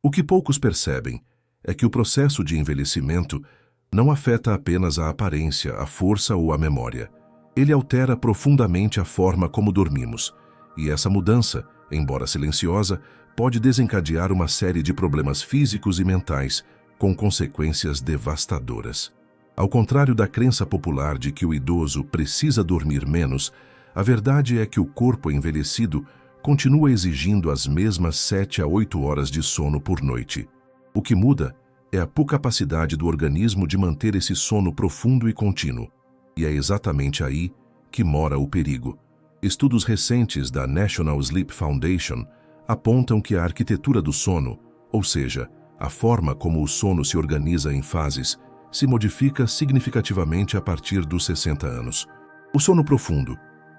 O que poucos percebem é que o processo de envelhecimento não afeta apenas a aparência, a força ou a memória. Ele altera profundamente a forma como dormimos, e essa mudança, embora silenciosa, pode desencadear uma série de problemas físicos e mentais, com consequências devastadoras. Ao contrário da crença popular de que o idoso precisa dormir menos, a verdade é que o corpo envelhecido continua exigindo as mesmas 7 a 8 horas de sono por noite. O que muda é a capacidade do organismo de manter esse sono profundo e contínuo. E é exatamente aí que mora o perigo. Estudos recentes da National Sleep Foundation apontam que a arquitetura do sono, ou seja, a forma como o sono se organiza em fases, se modifica significativamente a partir dos 60 anos. O sono profundo,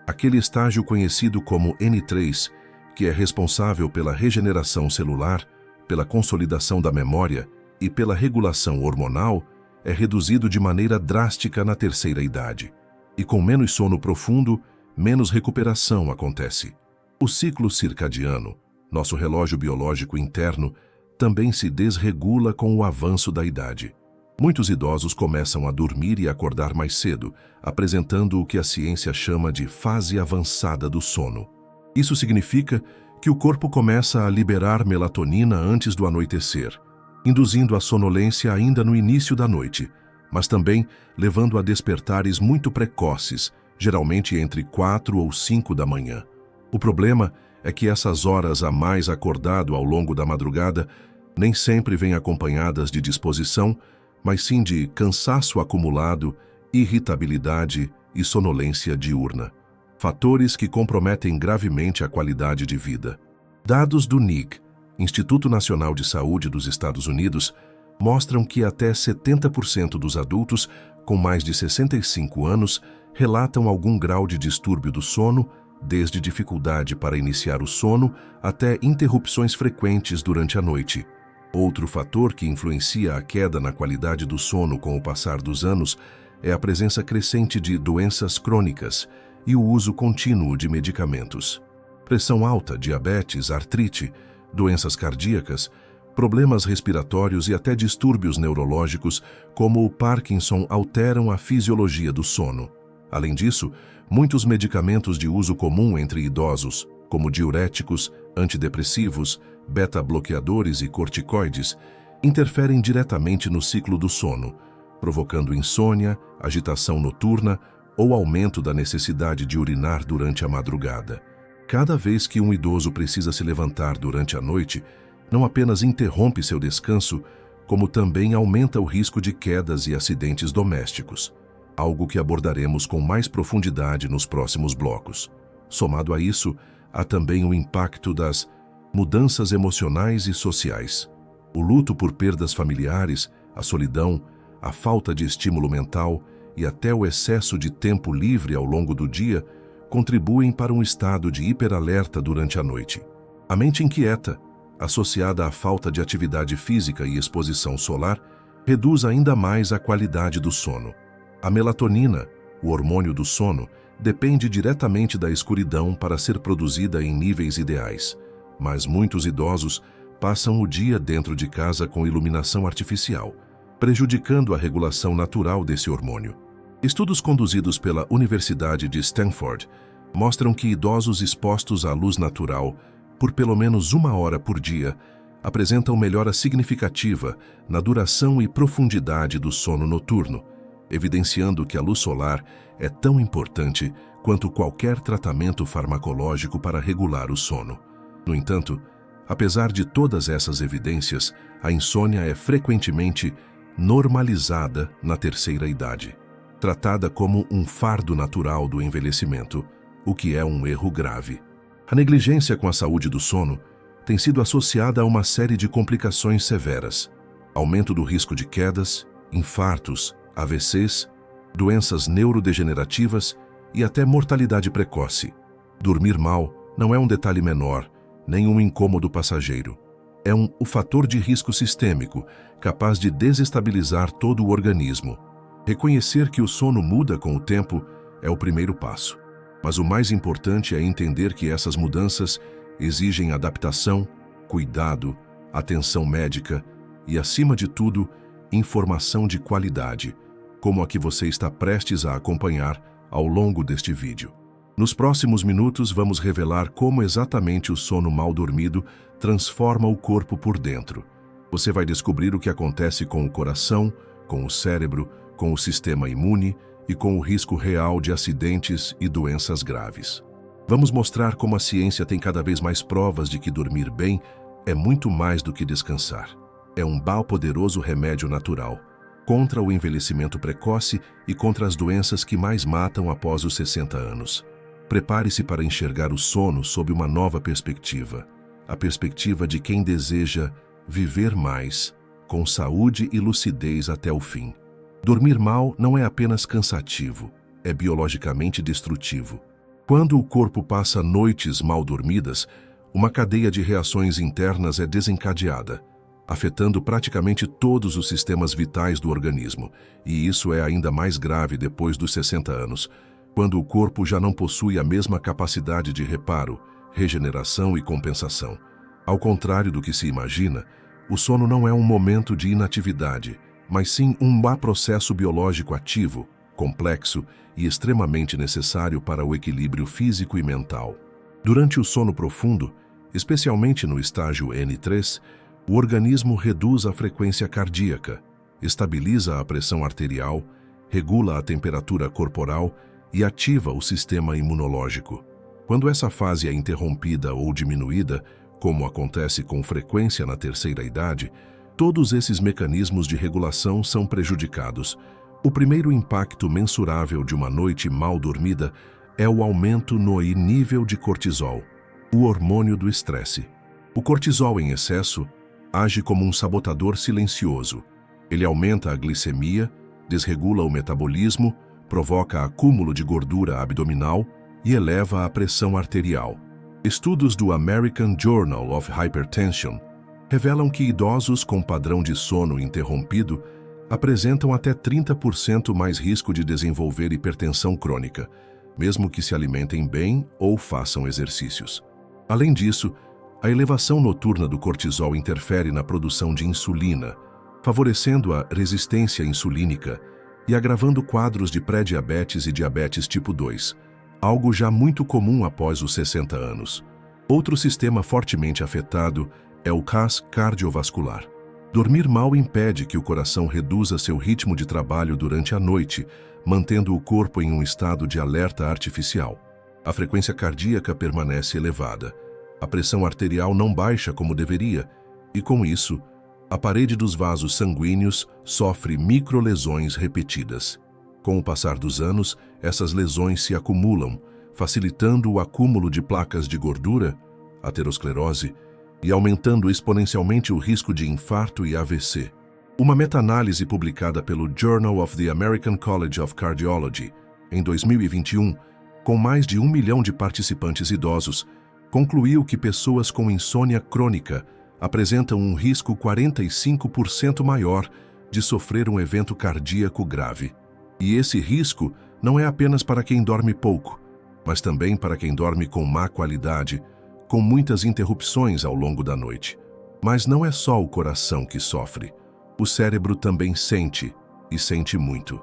aquele estágio conhecido como N3, que é responsável pela regeneração celular, pela consolidação da memória e pela regulação hormonal, é reduzido de maneira drástica na terceira idade. E com menos sono profundo, menos recuperação acontece. O ciclo circadiano, nosso relógio biológico interno, também se desregula com o avanço da idade. Muitos idosos começam a dormir e acordar mais cedo, apresentando o que a ciência chama de fase avançada do sono. Isso significa que o corpo começa a liberar melatonina antes do anoitecer, induzindo a sonolência ainda no início da noite, mas também levando a despertares muito precoces, geralmente entre 4 ou 5 da manhã. O problema é que essas horas a mais acordado ao longo da madrugada nem sempre vêm acompanhadas de disposição, mas sim de cansaço acumulado, irritabilidade e sonolência diurna. Fatores que comprometem gravemente a qualidade de vida. Dados do NIC, Instituto Nacional de Saúde dos Estados Unidos, mostram que até 70% dos adultos com mais de 65 anos relatam algum grau de distúrbio do sono, desde dificuldade para iniciar o sono até interrupções frequentes durante a noite. Outro fator que influencia a queda na qualidade do sono com o passar dos anos é a presença crescente de doenças crônicas e o uso contínuo de medicamentos. Pressão alta, diabetes, artrite, doenças cardíacas, problemas respiratórios e até distúrbios neurológicos, como o Parkinson, alteram a fisiologia do sono. Além disso, muitos medicamentos de uso comum entre idosos, como diuréticos, antidepressivos, beta-bloqueadores e corticoides, interferem diretamente no ciclo do sono, provocando insônia, agitação noturna ou aumento da necessidade de urinar durante a madrugada. Cada vez que um idoso precisa se levantar durante a noite, não apenas interrompe seu descanso, como também aumenta o risco de quedas e acidentes domésticos, algo que abordaremos com mais profundidade nos próximos blocos. Somado a isso, há também o impacto das mudanças emocionais e sociais. O luto por perdas familiares, a solidão, a falta de estímulo mental e até o excesso de tempo livre ao longo do dia contribuem para um estado de hiperalerta durante a noite. A mente inquieta, associada à falta de atividade física e exposição solar, reduz ainda mais a qualidade do sono. A melatonina, o hormônio do sono, depende diretamente da escuridão para ser produzida em níveis ideais, mas muitos idosos passam o dia dentro de casa com iluminação artificial, prejudicando a regulação natural desse hormônio. Estudos conduzidos pela Universidade de Stanford mostram que idosos expostos à luz natural por pelo menos 1 hora por dia apresentam melhora significativa na duração e profundidade do sono noturno, evidenciando que a luz solar é tão importante quanto qualquer tratamento farmacológico para regular o sono. No entanto, apesar de todas essas evidências, a insônia é frequentemente normalizada na terceira idade, tratada como um fardo natural do envelhecimento, o que é um erro grave. A negligência com a saúde do sono tem sido associada a uma série de complicações severas: aumento do risco de quedas, infartos, AVCs, doenças neurodegenerativas e até mortalidade precoce. Dormir mal não é um detalhe menor, nem um incômodo passageiro. É o fator de risco sistêmico, capaz de desestabilizar todo o organismo. Reconhecer que o sono muda com o tempo é o primeiro passo. Mas o mais importante é entender que essas mudanças exigem adaptação, cuidado atenção médica e, acima de tudo, informação de qualidade, como a que você está prestes a acompanhar ao longo deste vídeo. Nos próximos minutos, vamos revelar como exatamente o sono mal dormido transforma o corpo por dentro. Você vai descobrir o que acontece com o coração, com o cérebro, com o sistema imune e com o risco real de acidentes e doenças graves. Vamos mostrar como a ciência tem cada vez mais provas de que dormir bem é muito mais do que descansar. É um poderoso remédio natural contra o envelhecimento precoce e contra as doenças que mais matam após os 60 anos. Prepare-se para enxergar o sono sob uma nova perspectiva, a perspectiva de quem deseja viver mais, com saúde e lucidez até o fim. Dormir mal não é apenas cansativo, é biologicamente destrutivo. Quando o corpo passa noites mal dormidas, uma cadeia de reações internas é desencadeada, afetando praticamente todos os sistemas vitais do organismo, e isso é ainda mais grave depois dos 60 anos, quando o corpo já não possui a mesma capacidade de reparo, regeneração e compensação. Ao contrário do que se imagina, o sono não é um momento de inatividade, mas sim um processo biológico ativo, complexo e extremamente necessário para o equilíbrio físico e mental. Durante o sono profundo, especialmente no estágio N3, o organismo reduz a frequência cardíaca, estabiliza a pressão arterial, regula a temperatura corporal e ativa o sistema imunológico. Quando essa fase é interrompida ou diminuída, como acontece com frequência na terceira idade, todos esses mecanismos de regulação são prejudicados. O primeiro impacto mensurável de uma noite mal dormida é o aumento no nível de cortisol, o hormônio do estresse. O cortisol em excesso age como um sabotador silencioso. Ele aumenta a glicemia, desregula o metabolismo, provoca acúmulo de gordura abdominal e eleva a pressão arterial. Estudos do American Journal of Hypertension revelam que idosos com padrão de sono interrompido apresentam até 30% mais risco de desenvolver hipertensão crônica, mesmo que se alimentem bem ou façam exercícios. Além disso, a elevação noturna do cortisol interfere na produção de insulina, favorecendo a resistência insulínica e agravando quadros de pré-diabetes e diabetes tipo 2, algo já muito comum após os 60 anos. Outro sistema fortemente afetado é o CAS cardiovascular. Dormir mal impede que o coração reduza seu ritmo de trabalho durante a noite, mantendo o corpo em um estado de alerta artificial. A frequência cardíaca permanece elevada. A pressão arterial não baixa como deveria, e com isso, a parede dos vasos sanguíneos sofre microlesões repetidas. Com o passar dos anos, essas lesões se acumulam, facilitando o acúmulo de placas de gordura, aterosclerose, e aumentando exponencialmente o risco de infarto e AVC. Uma meta-análise publicada pelo Journal of the American College of Cardiology, em 2021, com mais de 1 milhão de participantes idosos, concluiu que pessoas com insônia crônica apresentam um risco 45% maior de sofrer um evento cardíaco grave. E esse risco não é apenas para quem dorme pouco, mas também para quem dorme com má qualidade, com muitas interrupções ao longo da noite. Mas não é só o coração que sofre. O cérebro também sente, e sente muito.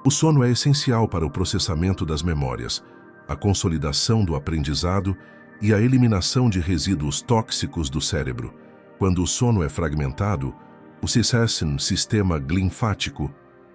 O sono é essencial para o processamento das memórias, a consolidação do aprendizado e a eliminação de resíduos tóxicos do cérebro. Quando o sono é fragmentado, o CSS, sistema linfático,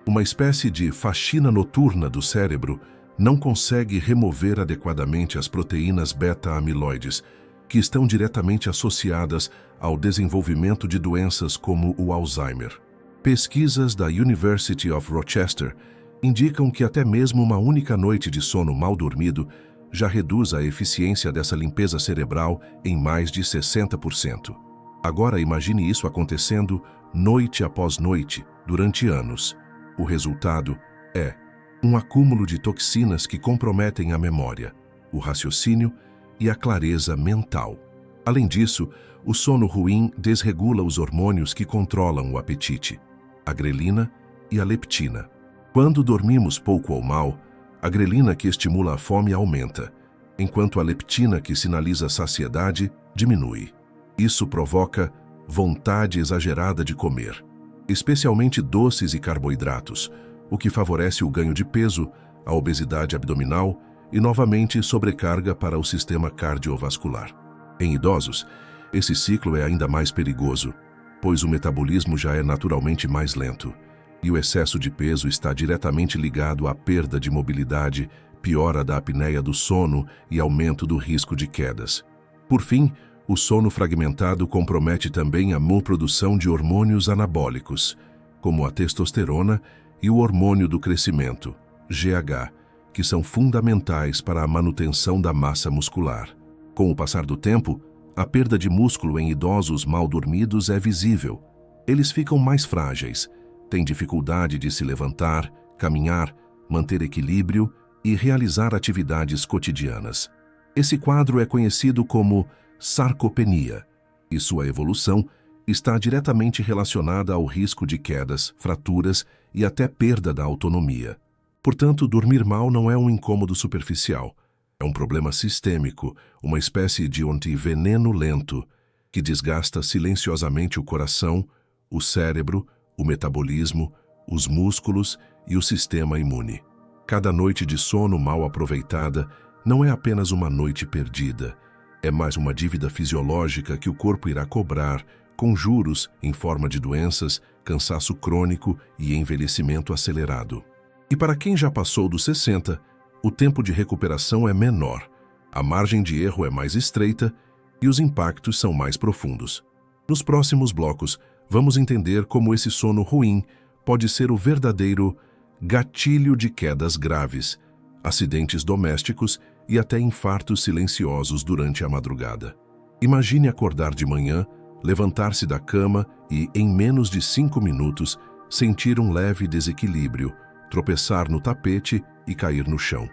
uma espécie de faxina noturna do cérebro, não consegue remover adequadamente as proteínas beta-amiloides, que estão diretamente associadas ao desenvolvimento de doenças como o Alzheimer. Pesquisas da University of Rochester indicam que até mesmo uma única noite de sono mal dormido já reduz a eficiência dessa limpeza cerebral em mais de 60%. Agora imagine isso acontecendo noite após noite, durante anos. O resultado é um acúmulo de toxinas que comprometem a memória, o raciocínio e a clareza mental. Além disso, o sono ruim desregula os hormônios que controlam o apetite, a grelina e a leptina. Quando dormimos pouco ou mal, a grelina que estimula a fome aumenta, enquanto a leptina que sinaliza saciedade diminui. Isso provoca vontade exagerada de comer, especialmente doces e carboidratos, o que favorece o ganho de peso, a obesidade abdominal e, novamente, sobrecarga para o sistema cardiovascular. Em idosos, esse ciclo é ainda mais perigoso, pois o metabolismo já é naturalmente mais lento, e o excesso de peso está diretamente ligado à perda de mobilidade, piora da apneia do sono e aumento do risco de quedas. Por fim, o sono fragmentado compromete também a produção de hormônios anabólicos, como a testosterona e o hormônio do crescimento, GH, que são fundamentais para a manutenção da massa muscular. Com o passar do tempo, a perda de músculo em idosos mal dormidos é visível. Eles ficam mais frágeis, têm dificuldade de se levantar, caminhar, manter equilíbrio e realizar atividades cotidianas. Esse quadro é conhecido como sarcopenia, e sua evolução está diretamente relacionada ao risco de quedas, fraturas e até perda da autonomia. Portanto, dormir mal não é um incômodo superficial. É um problema sistêmico, uma espécie de veneno lento, que desgasta silenciosamente o coração, o cérebro, o metabolismo, os músculos e o sistema imune. Cada noite de sono mal aproveitada não é apenas uma noite perdida, é mais uma dívida fisiológica que o corpo irá cobrar, com juros em forma de doenças, cansaço crônico e envelhecimento acelerado. E para quem já passou dos 60, o tempo de recuperação é menor, a margem de erro é mais estreita e os impactos são mais profundos. Nos próximos blocos, vamos entender como esse sono ruim pode ser o verdadeiro gatilho de quedas graves, acidentes domésticos e até infartos silenciosos durante a madrugada. Imagine acordar de manhã, levantar-se da cama e, em menos de 5 minutos, sentir um leve desequilíbrio, tropeçar no tapete e cair no chão.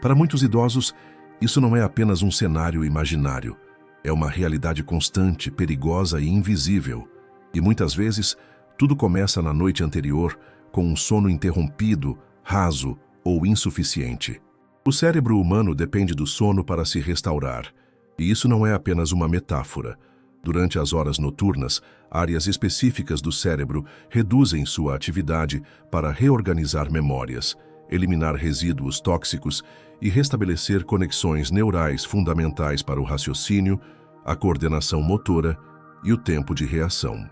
Para muitos idosos, isso não é apenas um cenário imaginário. É uma realidade constante, perigosa e invisível. E muitas vezes, tudo começa na noite anterior com um sono interrompido, raso ou insuficiente. O cérebro humano depende do sono para se restaurar. E isso não é apenas uma metáfora. Durante as horas noturnas, áreas específicas do cérebro reduzem sua atividade para reorganizar memórias, eliminar resíduos tóxicos e restabelecer conexões neurais fundamentais para o raciocínio, a coordenação motora e o tempo de reação.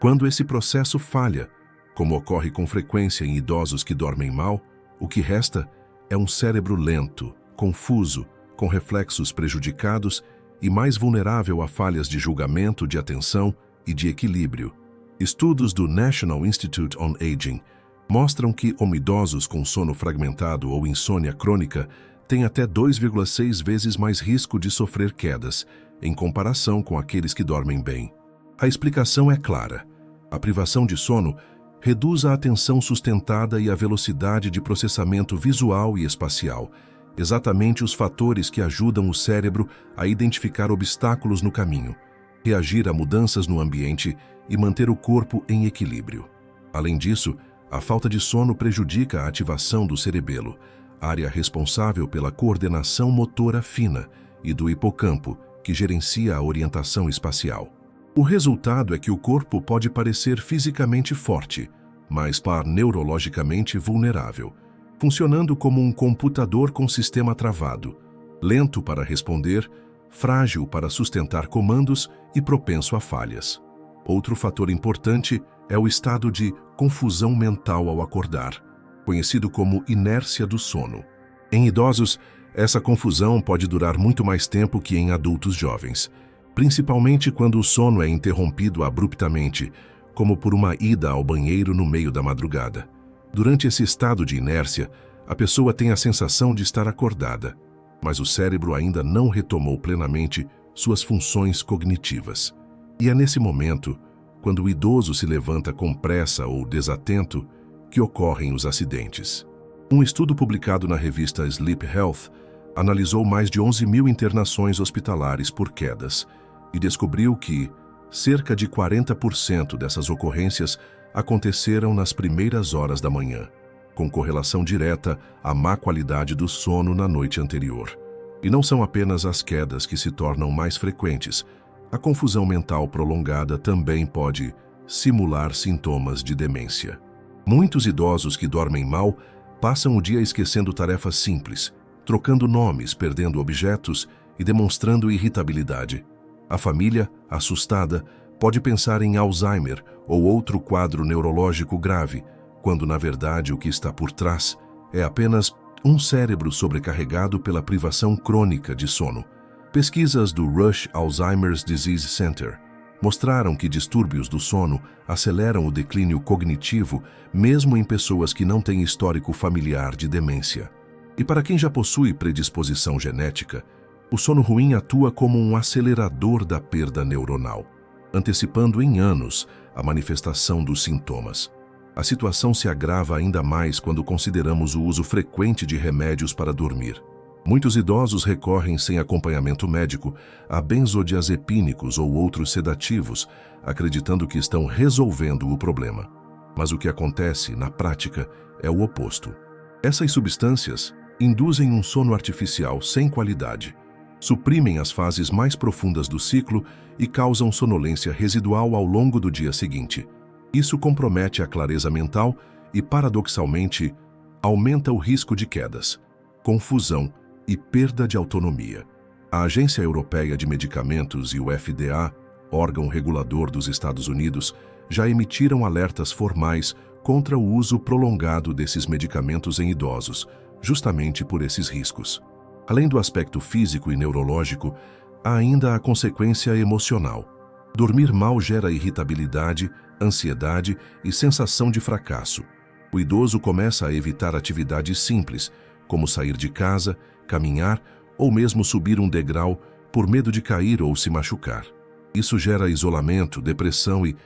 Quando esse processo falha, como ocorre com frequência em idosos que dormem mal, o que resta é um cérebro lento, confuso, com reflexos prejudicados e mais vulnerável a falhas de julgamento, de atenção e de equilíbrio. Estudos do National Institute on Aging mostram que idosos com sono fragmentado ou insônia crônica têm até 2,6 vezes mais risco de sofrer quedas, em comparação com aqueles que dormem bem. A explicação é clara. A privação de sono reduz a atenção sustentada e a velocidade de processamento visual e espacial, exatamente os fatores que ajudam o cérebro a identificar obstáculos no caminho, reagir a mudanças no ambiente e manter o corpo em equilíbrio. Além disso, a falta de sono prejudica a ativação do cerebelo, área responsável pela coordenação motora fina, e do hipocampo, que gerencia a orientação espacial. O resultado é que o corpo pode parecer fisicamente forte, mas neurologicamente vulnerável, funcionando como um computador com sistema travado, lento para responder, frágil para sustentar comandos e propenso a falhas. Outro fator importante é o estado de confusão mental ao acordar, conhecido como inércia do sono. Em idosos, essa confusão pode durar muito mais tempo que em adultos jovens, principalmente quando o sono é interrompido abruptamente, como por uma ida ao banheiro no meio da madrugada. Durante esse estado de inércia, a pessoa tem a sensação de estar acordada, mas o cérebro ainda não retomou plenamente suas funções cognitivas. E é nesse momento, quando o idoso se levanta com pressa ou desatento, que ocorrem os acidentes. Um estudo publicado na revista Sleep Health analisou mais de 11.000 internações hospitalares por quedas e descobriu que cerca de 40% dessas ocorrências aconteceram nas primeiras horas da manhã, com correlação direta à má qualidade do sono na noite anterior. E não são apenas as quedas que se tornam mais frequentes, A confusão mental prolongada também pode simular sintomas de demência. Muitos idosos que dormem mal passam o dia esquecendo tarefas simples, trocando nomes, perdendo objetos e demonstrando irritabilidade. A família, assustada, pode pensar em Alzheimer ou outro quadro neurológico grave, quando na verdade o que está por trás é apenas um cérebro sobrecarregado pela privação crônica de sono. Pesquisas do Rush Alzheimer's Disease Center mostraram que distúrbios do sono aceleram o declínio cognitivo mesmo em pessoas que não têm histórico familiar de demência. E para quem já possui predisposição genética, o sono ruim atua como um acelerador da perda neuronal, antecipando em anos a manifestação dos sintomas. A situação se agrava ainda mais quando consideramos o uso frequente de remédios para dormir. Muitos idosos recorrem sem acompanhamento médico a benzodiazepínicos ou outros sedativos, acreditando que estão resolvendo o problema. Mas o que acontece, na prática, é o oposto. Essas substâncias induzem um sono artificial sem qualidade, suprimem as fases mais profundas do ciclo e causam sonolência residual ao longo do dia seguinte. Isso compromete a clareza mental e, paradoxalmente, aumenta o risco de quedas, confusão e perda de autonomia. A Agência Europeia de Medicamentos e o FDA, órgão regulador dos Estados Unidos, já emitiram alertas formais contra o uso prolongado desses medicamentos em idosos, justamente por esses riscos. Além do aspecto físico e neurológico, há ainda a consequência emocional. Dormir mal gera irritabilidade, ansiedade e sensação de fracasso. O idoso começa a evitar atividades simples, como sair de casa, caminhar ou mesmo subir um degrau por medo de cair ou se machucar. Isso gera isolamento, depressão e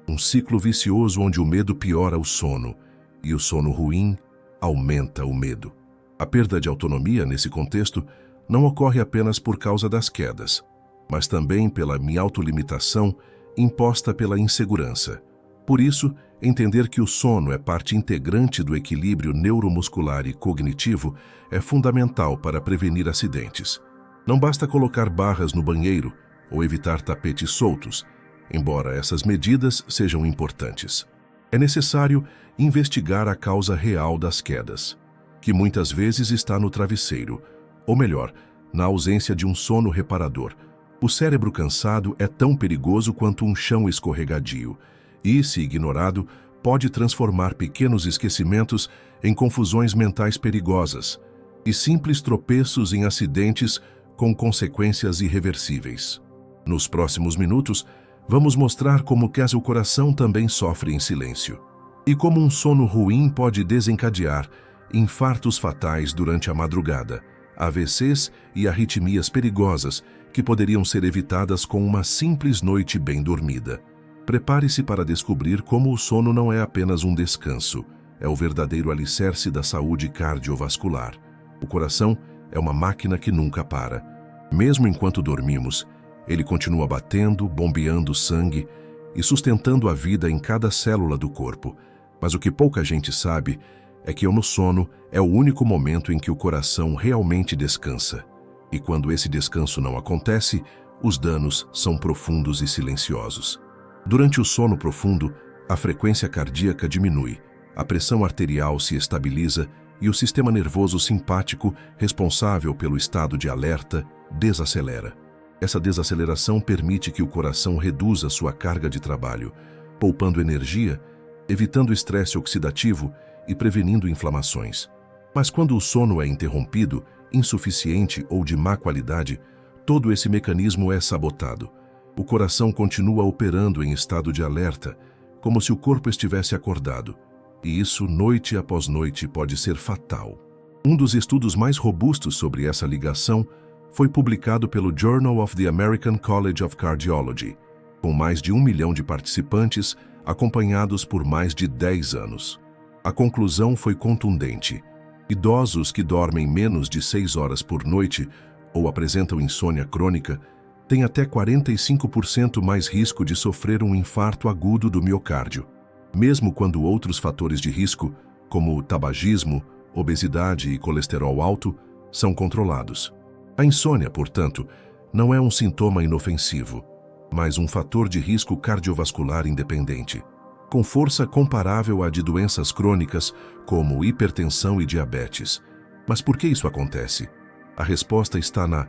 um ciclo vicioso onde o medo piora o sono e o sono ruim aumenta o medo. A perda de autonomia, nesse contexto, não ocorre apenas por causa das quedas, mas também pela minha autolimitação imposta pela insegurança. Por isso, entender que o sono é parte integrante do equilíbrio neuromuscular e cognitivo é fundamental para prevenir acidentes. Não basta colocar barras no banheiro ou evitar tapetes soltos, embora essas medidas sejam importantes. É necessário investigar a causa real das quedas, que muitas vezes está no travesseiro, ou melhor, na ausência de um sono reparador. O cérebro cansado é tão perigoso quanto um chão escorregadio e, se ignorado, pode transformar pequenos esquecimentos em confusões mentais perigosas e simples tropeços em acidentes com consequências irreversíveis. Nos próximos minutos, vamos mostrar como que o coração também sofre em silêncio e como um sono ruim pode desencadear infartos fatais durante a madrugada, AVCs e arritmias perigosas que poderiam ser evitadas com uma simples noite bem dormida. Prepare-se para descobrir como o sono não é apenas um descanso, é o verdadeiro alicerce da saúde cardiovascular. O coração é uma máquina que nunca para. Mesmo enquanto dormimos, ele continua batendo, bombeando sangue e sustentando a vida em cada célula do corpo. Mas o que pouca gente sabe é que no sono é o único momento em que o coração realmente descansa. E quando esse descanso não acontece, os danos são profundos e silenciosos. Durante o sono profundo, a frequência cardíaca diminui, a pressão arterial se estabiliza e o sistema nervoso simpático, responsável pelo estado de alerta, desacelera. Essa desaceleração permite que o coração reduza sua carga de trabalho, poupando energia, evitando estresse oxidativo e prevenindo inflamações. Mas quando o sono é interrompido, insuficiente ou de má qualidade, todo esse mecanismo é sabotado. O coração continua operando em estado de alerta, como se o corpo estivesse acordado. E isso, noite após noite, pode ser fatal. Um dos estudos mais robustos sobre essa ligação foi publicado pelo Journal of the American College of Cardiology, com mais de 1 milhão de participantes acompanhados por mais de 10 anos. A conclusão foi contundente. Idosos que dormem menos de 6 horas por noite ou apresentam insônia crônica têm até 45% mais risco de sofrer um infarto agudo do miocárdio, mesmo quando outros fatores de risco, como tabagismo, obesidade e colesterol alto, são controlados. A insônia, portanto, não é um sintoma inofensivo. mas um fator de risco cardiovascular independente, com força comparável à de doenças crônicas como hipertensão e diabetes. Mas por que isso acontece? A resposta está na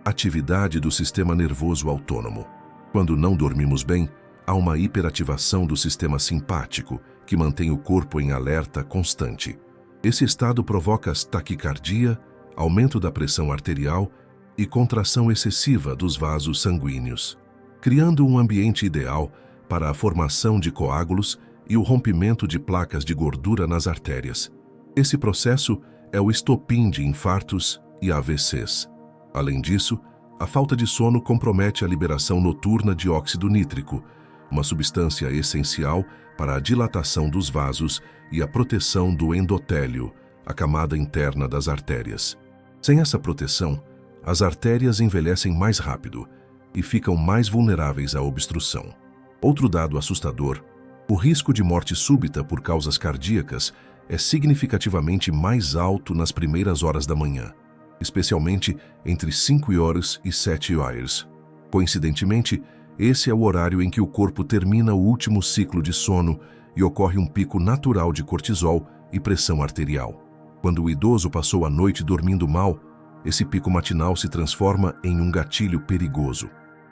atividade do sistema nervoso autônomo. Quando não dormimos bem, há uma hiperativação do sistema simpático, que mantém o corpo em alerta constante. Esse estado provoca taquicardia, aumento da pressão arterial e contração excessiva dos vasos sanguíneos, criando um ambiente ideal para a formação de coágulos e o rompimento de placas de gordura nas artérias. Esse processo é o estopim de infartos e AVCs. Além disso, a falta de sono compromete a liberação noturna de óxido nítrico, uma substância essencial para a dilatação dos vasos e a proteção do endotélio, a camada interna das artérias. Sem essa proteção, as artérias envelhecem mais rápido e ficam mais vulneráveis à obstrução. Outro dado assustador: o risco de morte súbita por causas cardíacas é significativamente mais alto nas primeiras horas da manhã, especialmente entre 5 horas e 7 horas. Coincidentemente, esse é o horário em que o corpo termina o último ciclo de sono e ocorre um pico natural de cortisol e pressão arterial. Quando o idoso passou a noite dormindo mal, esse pico matinal se transforma em um gatilho perigoso.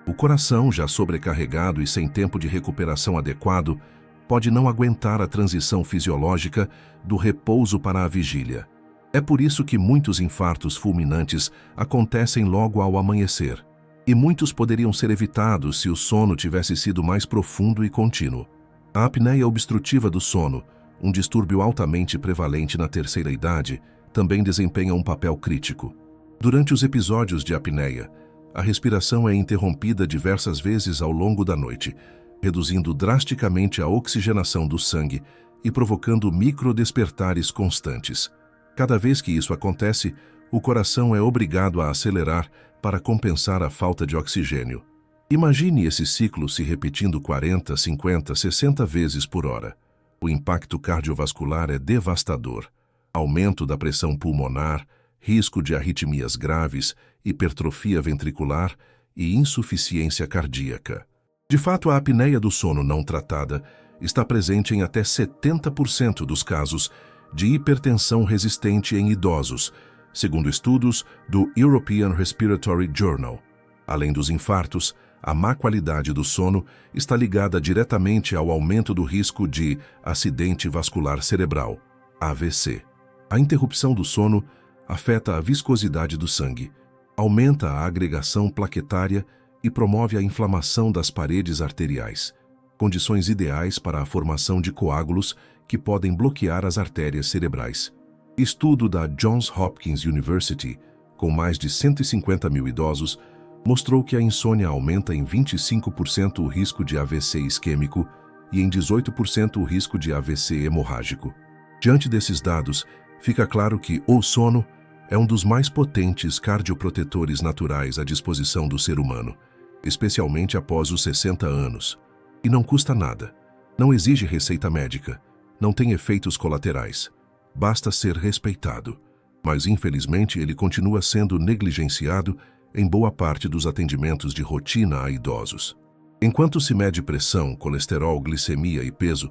O coração, já sobrecarregado e sem tempo de recuperação adequado, pode não aguentar a transição fisiológica do repouso para a vigília. É por isso que muitos infartos fulminantes acontecem logo ao amanhecer. E muitos poderiam ser evitados se o sono tivesse sido mais profundo e contínuo. A apneia obstrutiva do sono, um distúrbio altamente prevalente na terceira idade, também desempenha um papel crítico. Durante os episódios de apneia, a respiração é interrompida diversas vezes ao longo da noite, reduzindo drasticamente a oxigenação do sangue e provocando microdespertares constantes. Cada vez que isso acontece, o coração é obrigado a acelerar para compensar a falta de oxigênio. Imagine esse ciclo se repetindo 40, 50, 60 vezes por hora. O impacto cardiovascular é devastador. Aumento da pressão pulmonar, risco de arritmias graves, hipertrofia ventricular e insuficiência cardíaca. De fato, a apneia do sono não tratada está presente em até 70% dos casos de hipertensão resistente em idosos, segundo estudos do European Respiratory Journal. Além dos infartos, a má qualidade do sono está ligada diretamente ao aumento do risco de acidente vascular cerebral, AVC. A interrupção do sono afeta a viscosidade do sangue, aumenta a agregação plaquetária e promove a inflamação das paredes arteriais, condições ideais para a formação de coágulos que podem bloquear as artérias cerebrais. Estudo da Johns Hopkins University, com mais de 150 mil idosos, mostrou que a insônia aumenta em 25% o risco de AVC isquêmico e em 18% o risco de AVC hemorrágico. Diante desses dados, fica claro que o sono é um dos mais potentes cardioprotetores naturais à disposição do ser humano, especialmente após os 60 anos. E não custa nada, não exige receita médica, não tem efeitos colaterais. Basta ser respeitado, mas infelizmente ele continua sendo negligenciado em boa parte dos atendimentos de rotina a idosos. Enquanto se mede pressão, colesterol, glicemia e peso,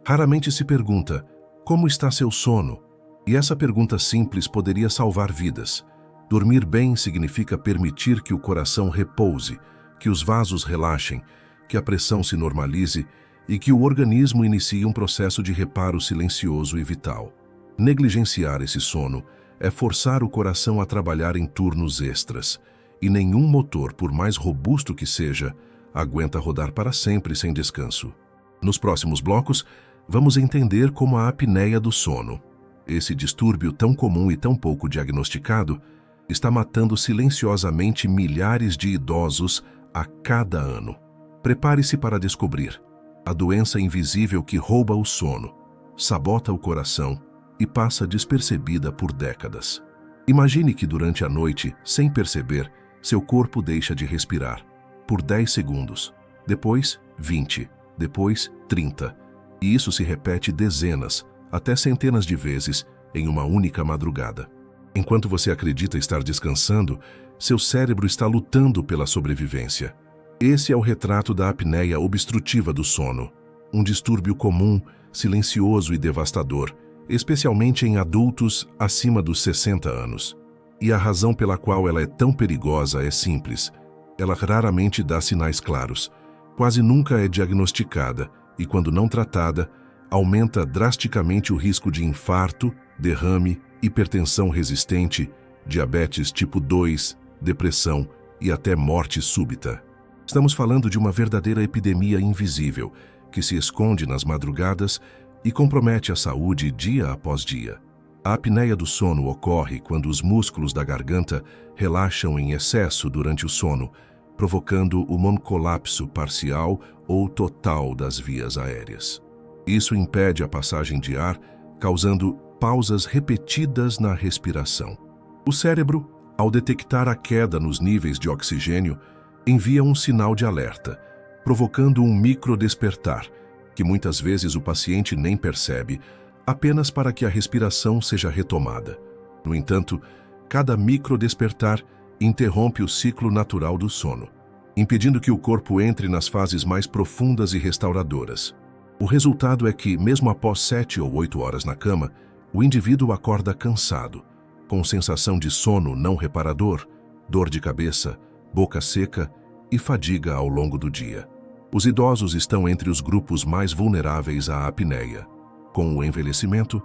raramente se pergunta: como está seu sono? E essa pergunta simples poderia salvar vidas. Dormir bem significa permitir que o coração repouse, que os vasos relaxem, que a pressão se normalize e que o organismo inicie um processo de reparo silencioso e vital. Negligenciar esse sono é forçar o coração a trabalhar em turnos extras, e nenhum motor, por mais robusto que seja, aguenta rodar para sempre sem descanso. Nos próximos blocos, vamos entender como a apneia do sono, esse distúrbio tão comum e tão pouco diagnosticado, está matando silenciosamente milhares de idosos a cada ano. Prepare-se para descobrir a doença invisível que rouba o sono, sabota o coração e passa despercebida por décadas. Imagine que durante a noite, sem perceber, seu corpo deixa de respirar. Por 10 segundos, depois 20, depois 30. E isso se repete dezenas, até centenas de vezes, em uma única madrugada. Enquanto você acredita estar descansando, seu cérebro está lutando pela sobrevivência. Esse é o retrato da apneia obstrutiva do sono, um distúrbio comum, silencioso e devastador, especialmente em adultos acima dos 60 anos. E a razão pela qual ela é tão perigosa é simples. Ela raramente dá sinais claros, quase nunca é diagnosticada e, quando não tratada, aumenta drasticamente o risco de infarto, derrame, hipertensão resistente, diabetes tipo 2, depressão e até morte súbita. Estamos falando de uma verdadeira epidemia invisível que se esconde nas madrugadas e compromete a saúde dia após dia. A apneia do sono ocorre quando os músculos da garganta relaxam em excesso durante o sono, provocando o monocolapso parcial ou total das vias aéreas. Isso impede a passagem de ar, causando pausas repetidas na respiração. O cérebro, ao detectar a queda nos níveis de oxigênio, envia um sinal de alerta, provocando um microdespertar, que muitas vezes o paciente nem percebe, apenas para que a respiração seja retomada. No entanto, cada microdespertar interrompe o ciclo natural do sono, impedindo que o corpo entre nas fases mais profundas e restauradoras. O resultado é que, mesmo após 7 ou 8 horas na cama, o indivíduo acorda cansado, com sensação de sono não reparador, dor de cabeça, boca seca e fadiga ao longo do dia. Os idosos estão entre os grupos mais vulneráveis à apneia. Com o envelhecimento,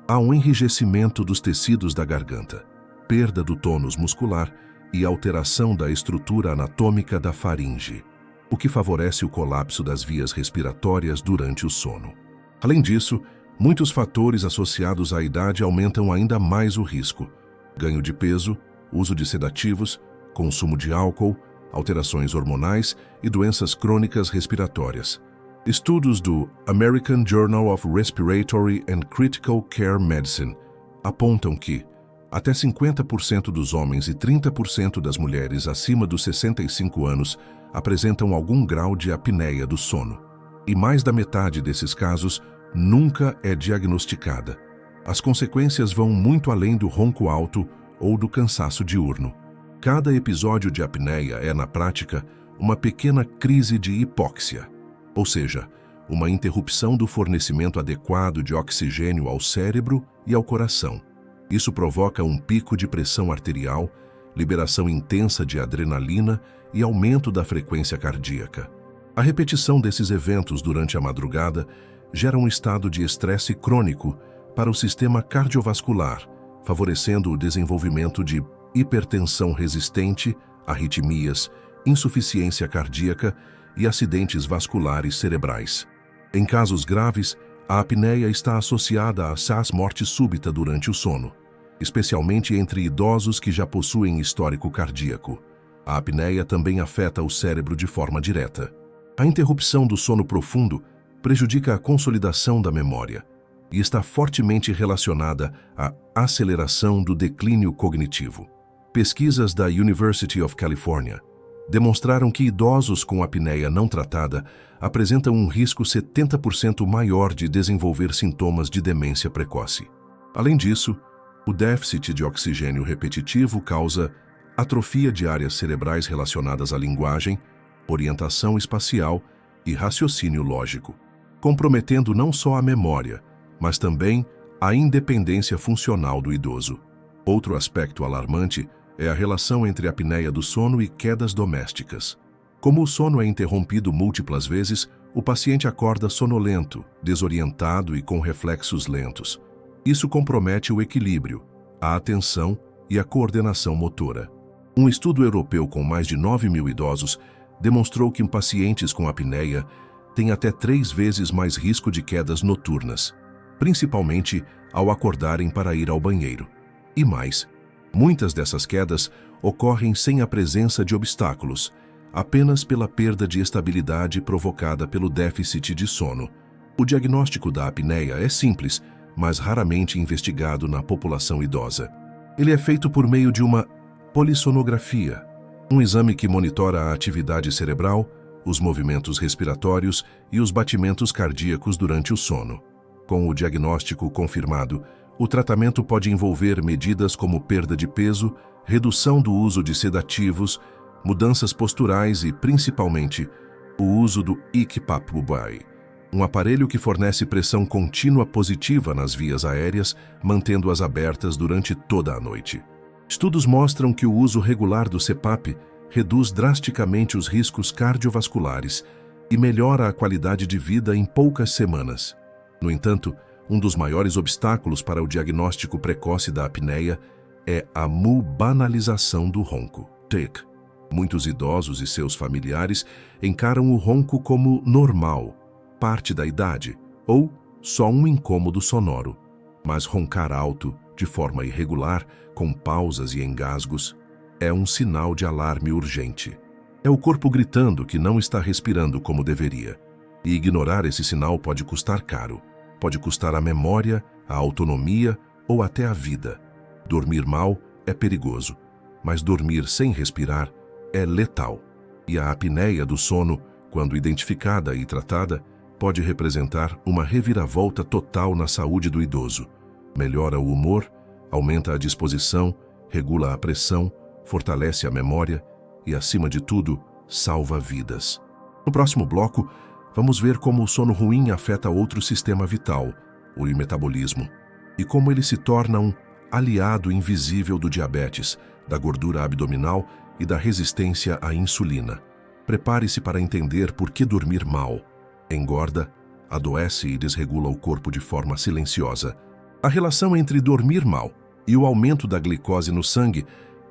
há um enrijecimento dos tecidos da garganta, perda do tônus muscular e alteração da estrutura anatômica da faringe, o que favorece o colapso das vias respiratórias durante o sono. Além disso, muitos fatores associados à idade aumentam ainda mais o risco: ganho de peso, uso de sedativos, consumo de álcool, alterações hormonais e doenças crônicas respiratórias. Estudos do American Journal of Respiratory and Critical Care Medicine apontam que até 50% dos homens e 30% das mulheres acima dos 65 anos apresentam algum grau de apneia do sono. E mais da metade desses casos nunca é diagnosticada. As consequências vão muito além do ronco alto ou do cansaço diurno. Cada episódio de apneia é, na prática, uma pequena crise de hipóxia, ou seja, uma interrupção do fornecimento adequado de oxigênio ao cérebro e ao coração. Isso provoca um pico de pressão arterial, liberação intensa de adrenalina e aumento da frequência cardíaca. A repetição desses eventos durante a madrugada gera um estado de estresse crônico para o sistema cardiovascular, favorecendo o desenvolvimento de hipertensão resistente, arritmias, insuficiência cardíaca e acidentes vasculares cerebrais. Em casos graves, a apneia está associada a morte súbita durante o sono, especialmente entre idosos que já possuem histórico cardíaco. A apneia também afeta o cérebro de forma direta. A interrupção do sono profundo prejudica a consolidação da memória e está fortemente relacionada à aceleração do declínio cognitivo. Pesquisas da University of California demonstraram que idosos com apneia não tratada apresentam um risco 70% maior de desenvolver sintomas de demência precoce. Além disso, o déficit de oxigênio repetitivo causa atrofia de áreas cerebrais relacionadas à linguagem, orientação espacial e raciocínio lógico, comprometendo não só a memória, mas também a independência funcional do idoso. Outro aspecto alarmante é a relação entre a apneia do sono e quedas domésticas. Como o sono é interrompido múltiplas vezes, o paciente acorda sonolento, desorientado e com reflexos lentos. Isso compromete o equilíbrio, a atenção e a coordenação motora. Um estudo europeu com mais de 9.000 idosos demonstrou que pacientes com apneia têm até 3 vezes mais risco de quedas noturnas, principalmente ao acordarem para ir ao banheiro. E mais, muitas dessas quedas ocorrem sem a presença de obstáculos, apenas pela perda de estabilidade provocada pelo déficit de sono. O diagnóstico da apneia é simples, mas raramente investigado na população idosa. Ele é feito por meio de uma polissonografia, um exame que monitora a atividade cerebral, os movimentos respiratórios e os batimentos cardíacos durante o sono. Com o diagnóstico confirmado, o tratamento pode envolver medidas como perda de peso, redução do uso de sedativos, mudanças posturais e, principalmente, o uso do ICPAP-UBAI, um aparelho que fornece pressão contínua positiva nas vias aéreas, mantendo-as abertas durante toda a noite. Estudos mostram que o uso regular do CPAP reduz drasticamente os riscos cardiovasculares e melhora a qualidade de vida em poucas semanas. No entanto, um dos maiores obstáculos para o diagnóstico precoce da apneia é a banalização do ronco, TIC. Muitos idosos e seus familiares encaram o ronco como normal, parte da idade, ou só um incômodo sonoro. Mas roncar alto, de forma irregular, com pausas e engasgos, é um sinal de alarme urgente. É o corpo gritando que não está respirando como deveria. E ignorar esse sinal pode custar caro. Pode custar a memória, a autonomia ou até a vida. Dormir mal é perigoso, mas dormir sem respirar é letal. E a apneia do sono, quando identificada e tratada, pode representar uma reviravolta total na saúde do idoso. Melhora o humor, aumenta a disposição, regula a pressão, fortalece a memória e, acima de tudo, salva vidas. No próximo bloco, vamos ver como o sono ruim afeta outro sistema vital, o metabolismo, e como ele se torna um aliado invisível do diabetes, da gordura abdominal e da resistência à insulina. Prepare-se para entender por que dormir mal engorda, adoece e desregula o corpo de forma silenciosa. A relação entre dormir mal e o aumento da glicose no sangue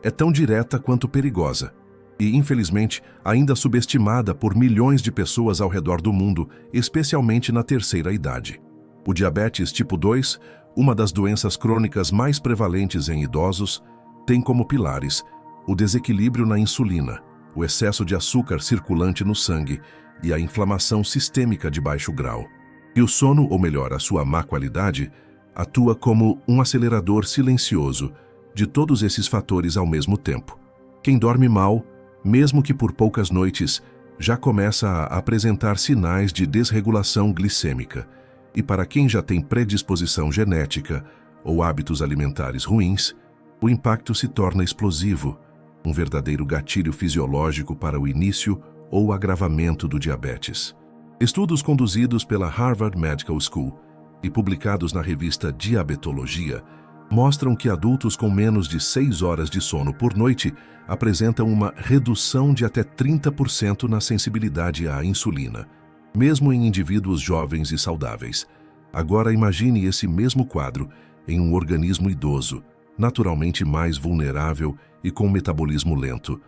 é tão direta quanto perigosa e, infelizmente, ainda subestimada por milhões de pessoas ao redor do mundo, especialmente na terceira idade. O diabetes tipo 2, uma das doenças crônicas mais prevalentes em idosos, tem como pilares o desequilíbrio na insulina, o excesso de açúcar circulante no sangue e a inflamação sistêmica de baixo grau. E o sono, ou melhor, a sua má qualidade, atua como um acelerador silencioso de todos esses fatores ao mesmo tempo. Quem dorme mal, mesmo que por poucas noites, já começa a apresentar sinais de desregulação glicêmica. E para quem já tem predisposição genética ou hábitos alimentares ruins, o impacto se torna explosivo, um verdadeiro gatilho fisiológico para o início ou agravamento do diabetes. Estudos conduzidos pela Harvard Medical School e publicados na revista Diabetologia mostram que adultos com menos de 6 horas de sono por noite apresentam uma redução de até 30% na sensibilidade à insulina, mesmo em indivíduos jovens e saudáveis. Agora imagine esse mesmo quadro em um organismo idoso, naturalmente mais vulnerável e com metabolismo lento.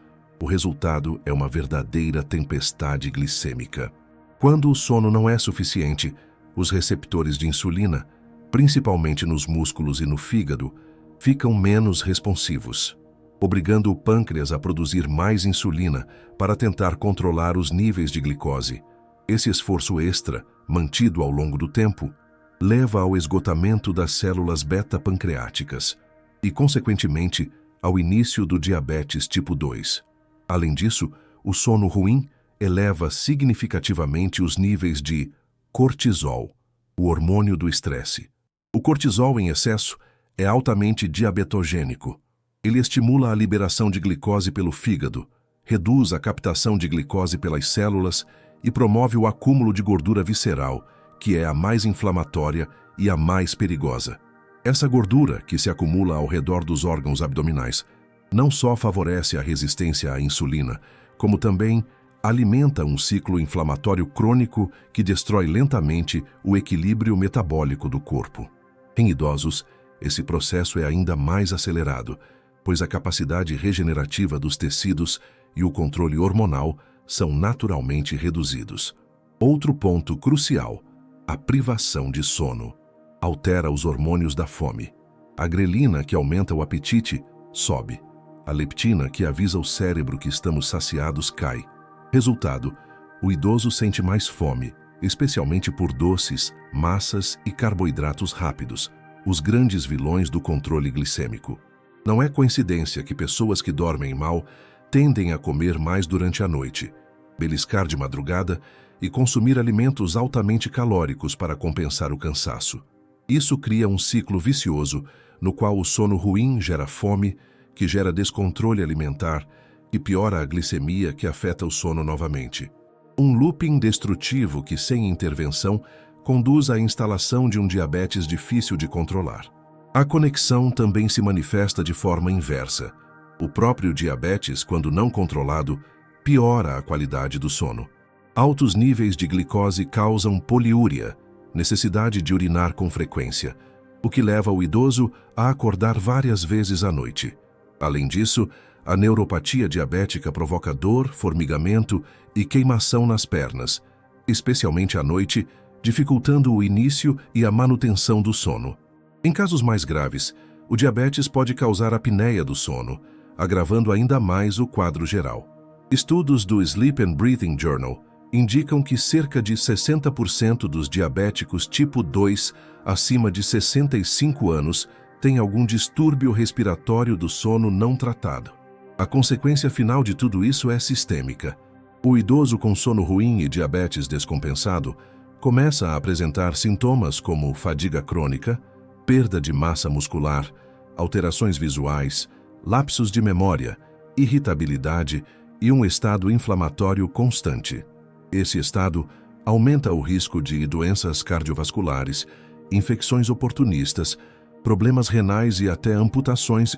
O resultado é uma verdadeira tempestade glicêmica. Quando o sono não é suficiente, os receptores de insulina, principalmente nos músculos e no fígado, ficam menos responsivos, obrigando o pâncreas a produzir mais insulina para tentar controlar os níveis de glicose. Esse esforço extra, mantido ao longo do tempo, leva ao esgotamento das células beta-pancreáticas e, consequentemente, ao início do diabetes tipo 2. Além disso, o sono ruim eleva significativamente os níveis de cortisol, o hormônio do estresse. O cortisol em excesso é altamente diabetogênico. Ele estimula a liberação de glicose pelo fígado, reduz a captação de glicose pelas células e promove o acúmulo de gordura visceral, que é a mais inflamatória e a mais perigosa. Essa gordura, que se acumula ao redor dos órgãos abdominais, não só favorece a resistência à insulina, como também alimenta um ciclo inflamatório crônico que destrói lentamente o equilíbrio metabólico do corpo. Em idosos, esse processo é ainda mais acelerado, pois a capacidade regenerativa dos tecidos e o controle hormonal são naturalmente reduzidos. Outro ponto crucial: a privação de sono altera os hormônios da fome. A grelina, que aumenta o apetite, sobe. A leptina, que avisa o cérebro que estamos saciados, cai. Resultado: o idoso sente mais fome, especialmente por doces, massas e carboidratos rápidos, os grandes vilões do controle glicêmico. Não é coincidência que pessoas que dormem mal tendem a comer mais durante a noite, beliscar de madrugada e consumir alimentos altamente calóricos para compensar o cansaço. Isso cria um ciclo vicioso no qual o sono ruim gera fome, que gera descontrole alimentar, que piora a glicemia que afeta o sono novamente. Um looping destrutivo que, sem intervenção, conduz à instalação de um diabetes difícil de controlar. A conexão também se manifesta de forma inversa. O próprio diabetes, quando não controlado, piora a qualidade do sono. Altos níveis de glicose causam poliúria, necessidade de urinar com frequência, o que leva o idoso a acordar várias vezes à noite. Além disso, a neuropatia diabética provoca dor, formigamento e queimação nas pernas, especialmente à noite, dificultando o início e a manutenção do sono. Em casos mais graves, o diabetes pode causar apneia do sono, agravando ainda mais o quadro geral. Estudos do Sleep and Breathing Journal indicam que cerca de 60% dos diabéticos tipo 2 acima de 65 anos têm algum distúrbio respiratório do sono não tratado. A consequência final de tudo isso é sistêmica. O idoso com sono ruim e diabetes descompensado começa a apresentar sintomas como fadiga crônica, perda de massa muscular, alterações visuais, lapsos de memória, irritabilidade e um estado inflamatório constante. Esse estado aumenta o risco de doenças cardiovasculares, infecções oportunistas, problemas renais e até amputações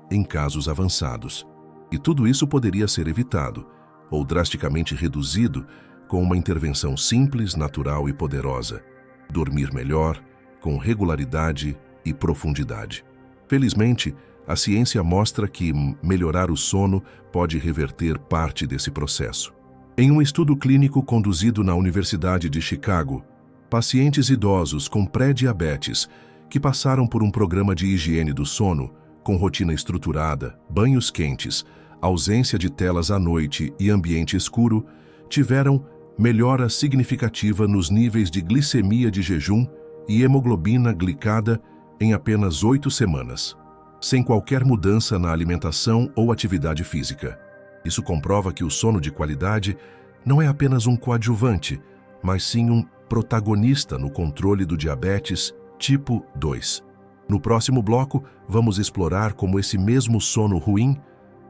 em casos avançados. E tudo isso poderia ser evitado, ou drasticamente reduzido, com uma intervenção simples, natural e poderosa. Dormir melhor, com regularidade e profundidade. Felizmente, a ciência mostra que melhorar o sono pode reverter parte desse processo. Em um estudo clínico conduzido na Universidade de Chicago, pacientes idosos com pré-diabetes que passaram por um programa de higiene do sono, com rotina estruturada, banhos quentes, ausência de telas à noite e ambiente escuro, tiveram melhora significativa nos níveis de glicemia de jejum e hemoglobina glicada em apenas 8 semanas, sem qualquer mudança na alimentação ou atividade física. Isso comprova que o sono de qualidade não é apenas um coadjuvante, mas sim um protagonista no controle do diabetes tipo 2. No próximo bloco, vamos explorar como esse mesmo sono ruim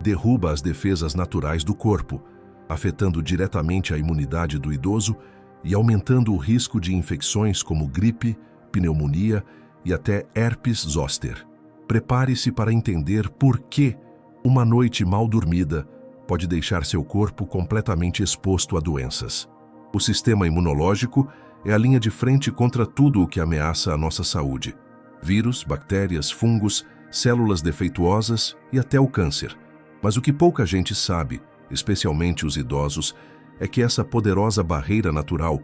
derruba as defesas naturais do corpo, afetando diretamente a imunidade do idoso e aumentando o risco de infecções como gripe, pneumonia e até herpes zoster. Prepare-se para entender por que uma noite mal dormida pode deixar seu corpo completamente exposto a doenças. O sistema imunológico é a linha de frente contra tudo o que ameaça a nossa saúde. Vírus, bactérias, fungos, células defeituosas e até o câncer. Mas o que pouca gente sabe, especialmente os idosos, é que essa poderosa barreira natural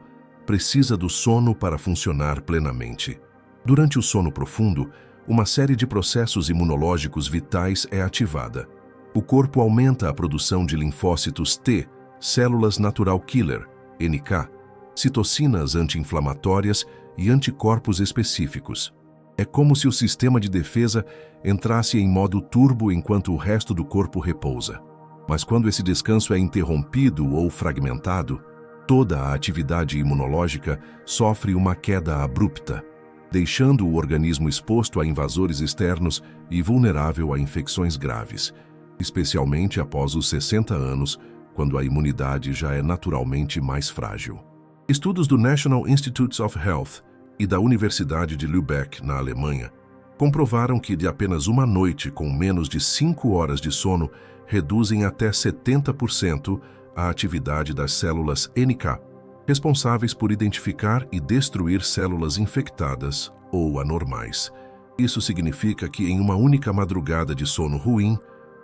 precisa do sono para funcionar plenamente. Durante o sono profundo, uma série de processos imunológicos vitais é ativada. O corpo aumenta a produção de linfócitos T, células natural killer, NK, citocinas anti-inflamatórias e anticorpos específicos. É como se o sistema de defesa entrasse em modo turbo enquanto o resto do corpo repousa. Mas quando esse descanso é interrompido ou fragmentado, toda a atividade imunológica sofre uma queda abrupta, deixando o organismo exposto a invasores externos e vulnerável a infecções graves, especialmente após os 60 anos, quando a imunidade já é naturalmente mais frágil. Estudos do National Institutes of Health e da Universidade de Lübeck, na Alemanha, comprovaram que de apenas uma noite com menos de 5 horas de sono reduzem até 70% a atividade das células NK, responsáveis por identificar e destruir células infectadas ou anormais. Isso significa que em uma única madrugada de sono ruim,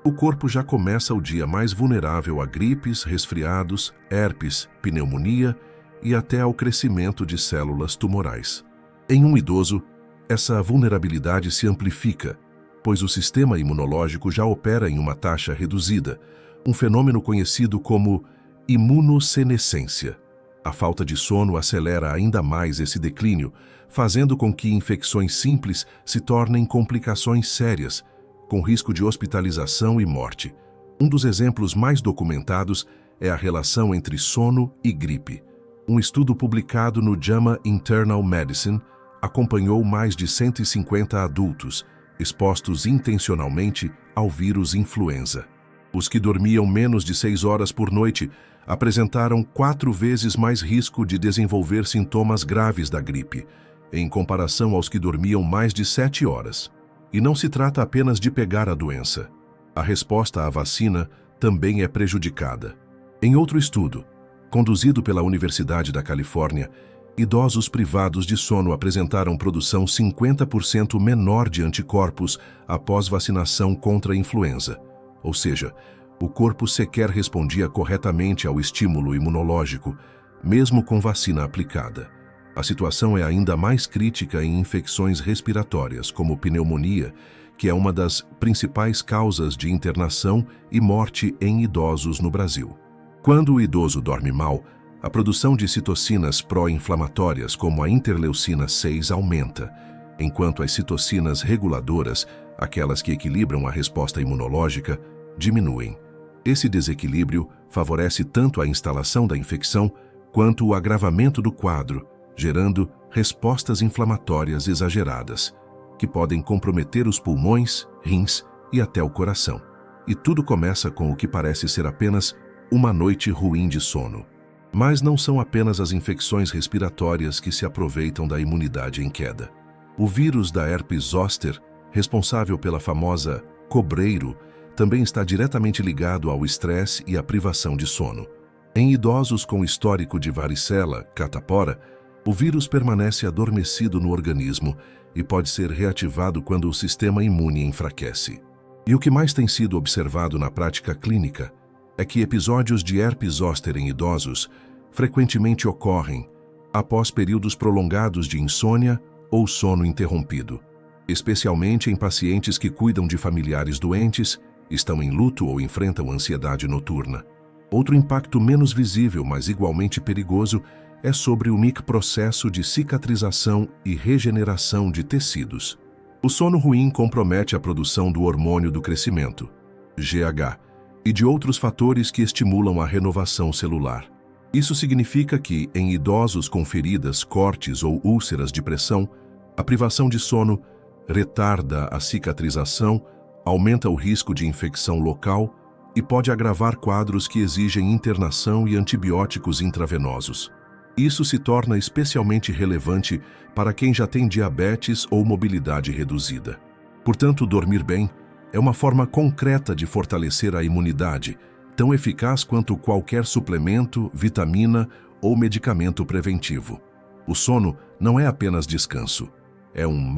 o corpo já começa o dia mais vulnerável a gripes, resfriados, herpes, pneumonia e até ao crescimento de células tumorais. Em um idoso, essa vulnerabilidade se amplifica, pois o sistema imunológico já opera em uma taxa reduzida, um fenômeno conhecido como imunossenescência. A falta de sono acelera ainda mais esse declínio, fazendo com que infecções simples se tornem complicações sérias, com risco de hospitalização e morte. Um dos exemplos mais documentados é a relação entre sono e gripe. Um estudo publicado no JAMA Internal Medicine acompanhou mais de 150 adultos, expostos intencionalmente ao vírus influenza. Os que dormiam menos de 6 horas por noite apresentaram 4 vezes mais risco de desenvolver sintomas graves da gripe, em comparação aos que dormiam mais de 7 horas. E não se trata apenas de pegar a doença. A resposta à vacina também é prejudicada. Em outro estudo, conduzido pela Universidade da Califórnia, idosos privados de sono apresentaram produção 50% menor de anticorpos após vacinação contra a influenza. Ou seja, o corpo sequer respondia corretamente ao estímulo imunológico, mesmo com vacina aplicada. A situação é ainda mais crítica em infecções respiratórias, como pneumonia, que é uma das principais causas de internação e morte em idosos no Brasil. Quando o idoso dorme mal, a produção de citocinas pró-inflamatórias, como a interleucina 6, aumenta, enquanto as citocinas reguladoras, aquelas que equilibram a resposta imunológica, diminuem. Esse desequilíbrio favorece tanto a instalação da infecção quanto o agravamento do quadro, gerando respostas inflamatórias exageradas, que podem comprometer os pulmões, rins e até o coração. E tudo começa com o que parece ser apenas uma noite ruim de sono. Mas não são apenas as infecções respiratórias que se aproveitam da imunidade em queda. O vírus da herpes zoster, responsável pela famosa cobreiro, também está diretamente ligado ao estresse e à privação de sono. Em idosos com histórico de varicela, catapora, o vírus permanece adormecido no organismo e pode ser reativado quando o sistema imune enfraquece. E o que mais tem sido observado na prática clínica é que episódios de herpes zoster em idosos frequentemente ocorrem após períodos prolongados de insônia ou sono interrompido, especialmente em pacientes que cuidam de familiares doentes, estão em luto ou enfrentam ansiedade noturna. Outro impacto menos visível, mas igualmente perigoso, é sobre o microprocesso de cicatrização e regeneração de tecidos. O sono ruim compromete a produção do hormônio do crescimento, GH, e de outros fatores que estimulam a renovação celular. Isso significa que, em idosos com feridas, cortes ou úlceras de pressão, a privação de sono retarda a cicatrização, aumenta o risco de infecção local e pode agravar quadros que exigem internação e antibióticos intravenosos. Isso se torna especialmente relevante para quem já tem diabetes ou mobilidade reduzida. Portanto, dormir bem é uma forma concreta de fortalecer a imunidade, tão eficaz quanto qualquer suplemento, vitamina ou medicamento preventivo. O sono não é apenas descanso. É um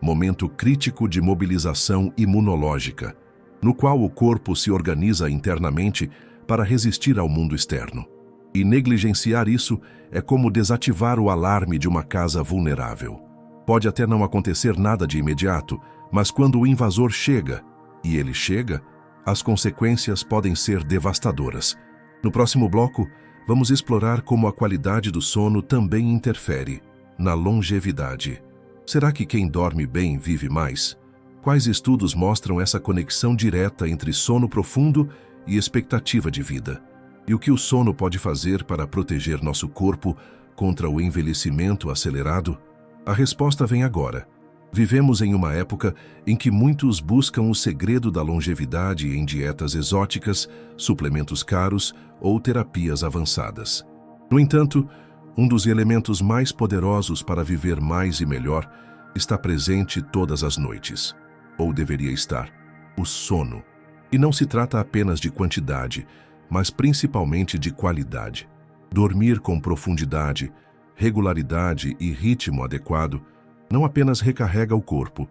momento crítico de mobilização imunológica, no qual o corpo se organiza internamente para resistir ao mundo externo. E negligenciar isso é como desativar o alarme de uma casa vulnerável. Pode até não acontecer nada de imediato, mas quando o invasor chega, e ele chega, as consequências podem ser devastadoras. No próximo bloco, vamos explorar como a qualidade do sono também interfere na longevidade. Será que quem dorme bem vive mais? Quais estudos mostram essa conexão direta entre sono profundo e expectativa de vida? E o que o sono pode fazer para proteger nosso corpo contra o envelhecimento acelerado? A resposta vem agora. Vivemos em uma época em que muitos buscam o segredo da longevidade em dietas exóticas, suplementos caros ou terapias avançadas. No entanto, um dos elementos mais poderosos para viver mais e melhor está presente todas as noites, ou deveria estar: o sono. E não se trata apenas de quantidade, mas principalmente de qualidade. Dormir com profundidade, regularidade e ritmo adequado não apenas recarrega o corpo,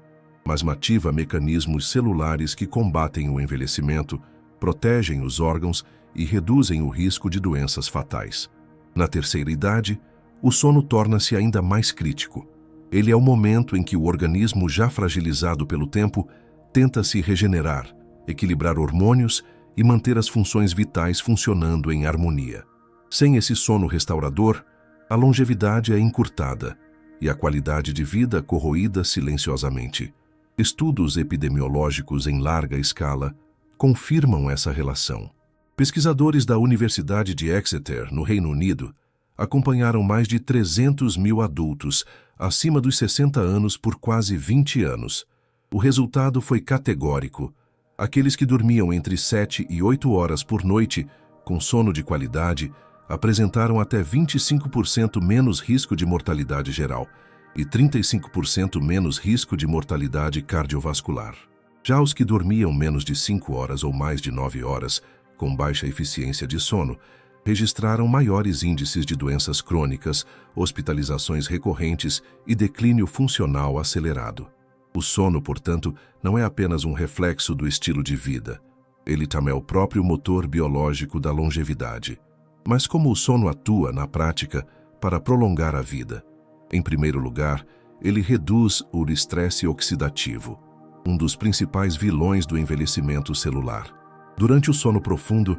mas ativa mecanismos celulares que combatem o envelhecimento, protegem os órgãos e reduzem o risco de doenças fatais. Na terceira idade, o sono torna-se ainda mais crítico. Ele é o momento em que o organismo, já fragilizado pelo tempo, tenta se regenerar, equilibrar hormônios e manter as funções vitais funcionando em harmonia. Sem esse sono restaurador, a longevidade é encurtada e a qualidade de vida corroída silenciosamente. Estudos epidemiológicos em larga escala confirmam essa relação. Pesquisadores da Universidade de Exeter, no Reino Unido, acompanharam mais de 300 mil adultos acima dos 60 anos por quase 20 anos. O resultado foi categórico. Aqueles que dormiam entre 7 e 8 horas por noite, com sono de qualidade, apresentaram até 25% menos risco de mortalidade geral e 35% menos risco de mortalidade cardiovascular. Já os que dormiam menos de 5 horas ou mais de 9 horas, com baixa eficiência de sono, registraram maiores índices de doenças crônicas, hospitalizações recorrentes e declínio funcional acelerado. O sono, portanto, não é apenas um reflexo do estilo de vida. Ele também é o próprio motor biológico da longevidade. Mas como o sono atua, na prática, para prolongar a vida? Em primeiro lugar, ele reduz o estresse oxidativo, um dos principais vilões do envelhecimento celular. Durante o sono profundo,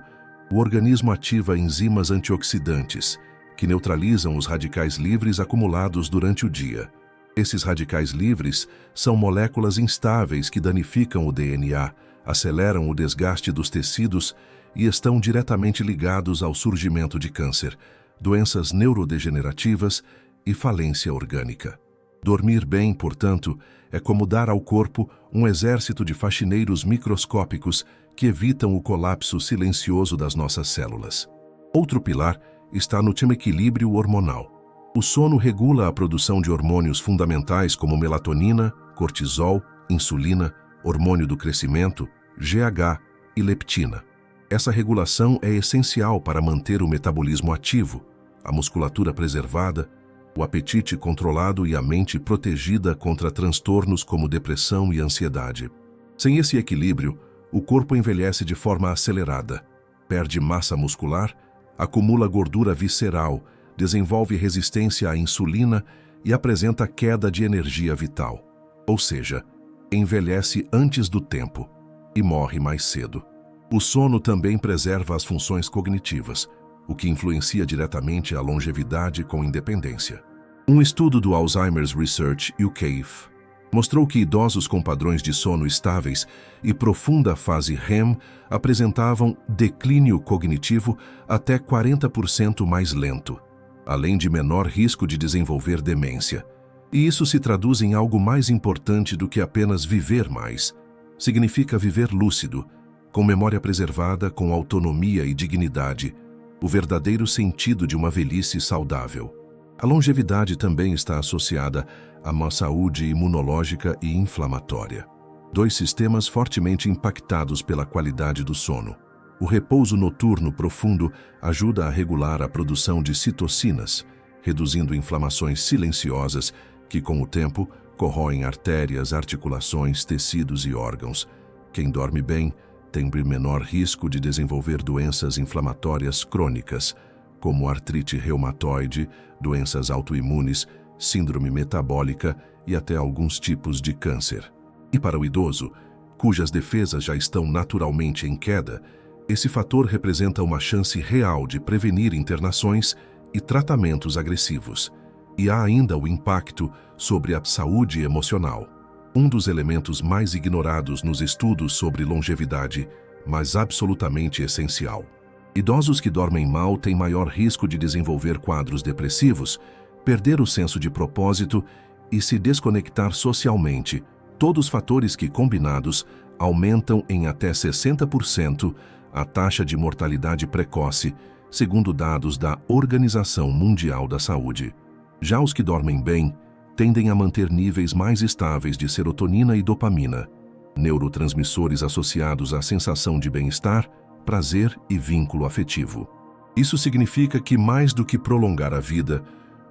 o organismo ativa enzimas antioxidantes, que neutralizam os radicais livres acumulados durante o dia. Esses radicais livres são moléculas instáveis que danificam o DNA, aceleram o desgaste dos tecidos e estão diretamente ligados ao surgimento de câncer, doenças neurodegenerativas e falência orgânica. Dormir bem, portanto, é como dar ao corpo um exército de faxineiros microscópicos que evitam o colapso silencioso das nossas células. Outro pilar está no equilíbrio hormonal. O sono regula a produção de hormônios fundamentais como melatonina, cortisol, insulina, hormônio do crescimento, GH e leptina. Essa regulação é essencial para manter o metabolismo ativo, a musculatura preservada, o apetite controlado e a mente protegida contra transtornos como depressão e ansiedade. Sem esse equilíbrio, o corpo envelhece de forma acelerada, perde massa muscular, acumula gordura visceral, desenvolve resistência à insulina e apresenta queda de energia vital. Ou seja, envelhece antes do tempo e morre mais cedo. O sono também preserva as funções cognitivas, o que influencia diretamente a longevidade com independência. Um estudo do Alzheimer's Research UK mostrou que idosos com padrões de sono estáveis e profunda fase REM apresentavam declínio cognitivo até 40% mais lento, além de menor risco de desenvolver demência. E isso se traduz em algo mais importante do que apenas viver mais. Significa viver lúcido, com memória preservada, com autonomia e dignidade, o verdadeiro sentido de uma velhice saudável. A longevidade também está associada a uma saúde imunológica e inflamatória. Dois sistemas fortemente impactados pela qualidade do sono. O repouso noturno profundo ajuda a regular a produção de citocinas, reduzindo inflamações silenciosas que, com o tempo, corroem artérias, articulações, tecidos e órgãos. Quem dorme bem tem menor risco de desenvolver doenças inflamatórias crônicas, como artrite reumatoide, doenças autoimunes, síndrome metabólica e até alguns tipos de câncer. E para o idoso, cujas defesas já estão naturalmente em queda, esse fator representa uma chance real de prevenir internações e tratamentos agressivos. E há ainda o impacto sobre a saúde emocional, um dos elementos mais ignorados nos estudos sobre longevidade, mas absolutamente essencial. Idosos que dormem mal têm maior risco de desenvolver quadros depressivos, perder o senso de propósito e se desconectar socialmente, todos fatores que, combinados, aumentam em até 60% a taxa de mortalidade precoce, segundo dados da Organização Mundial da Saúde. Já os que dormem bem tendem a manter níveis mais estáveis de serotonina e dopamina, neurotransmissores associados à sensação de bem-estar, prazer e vínculo afetivo. Isso significa que, mais do que prolongar a vida,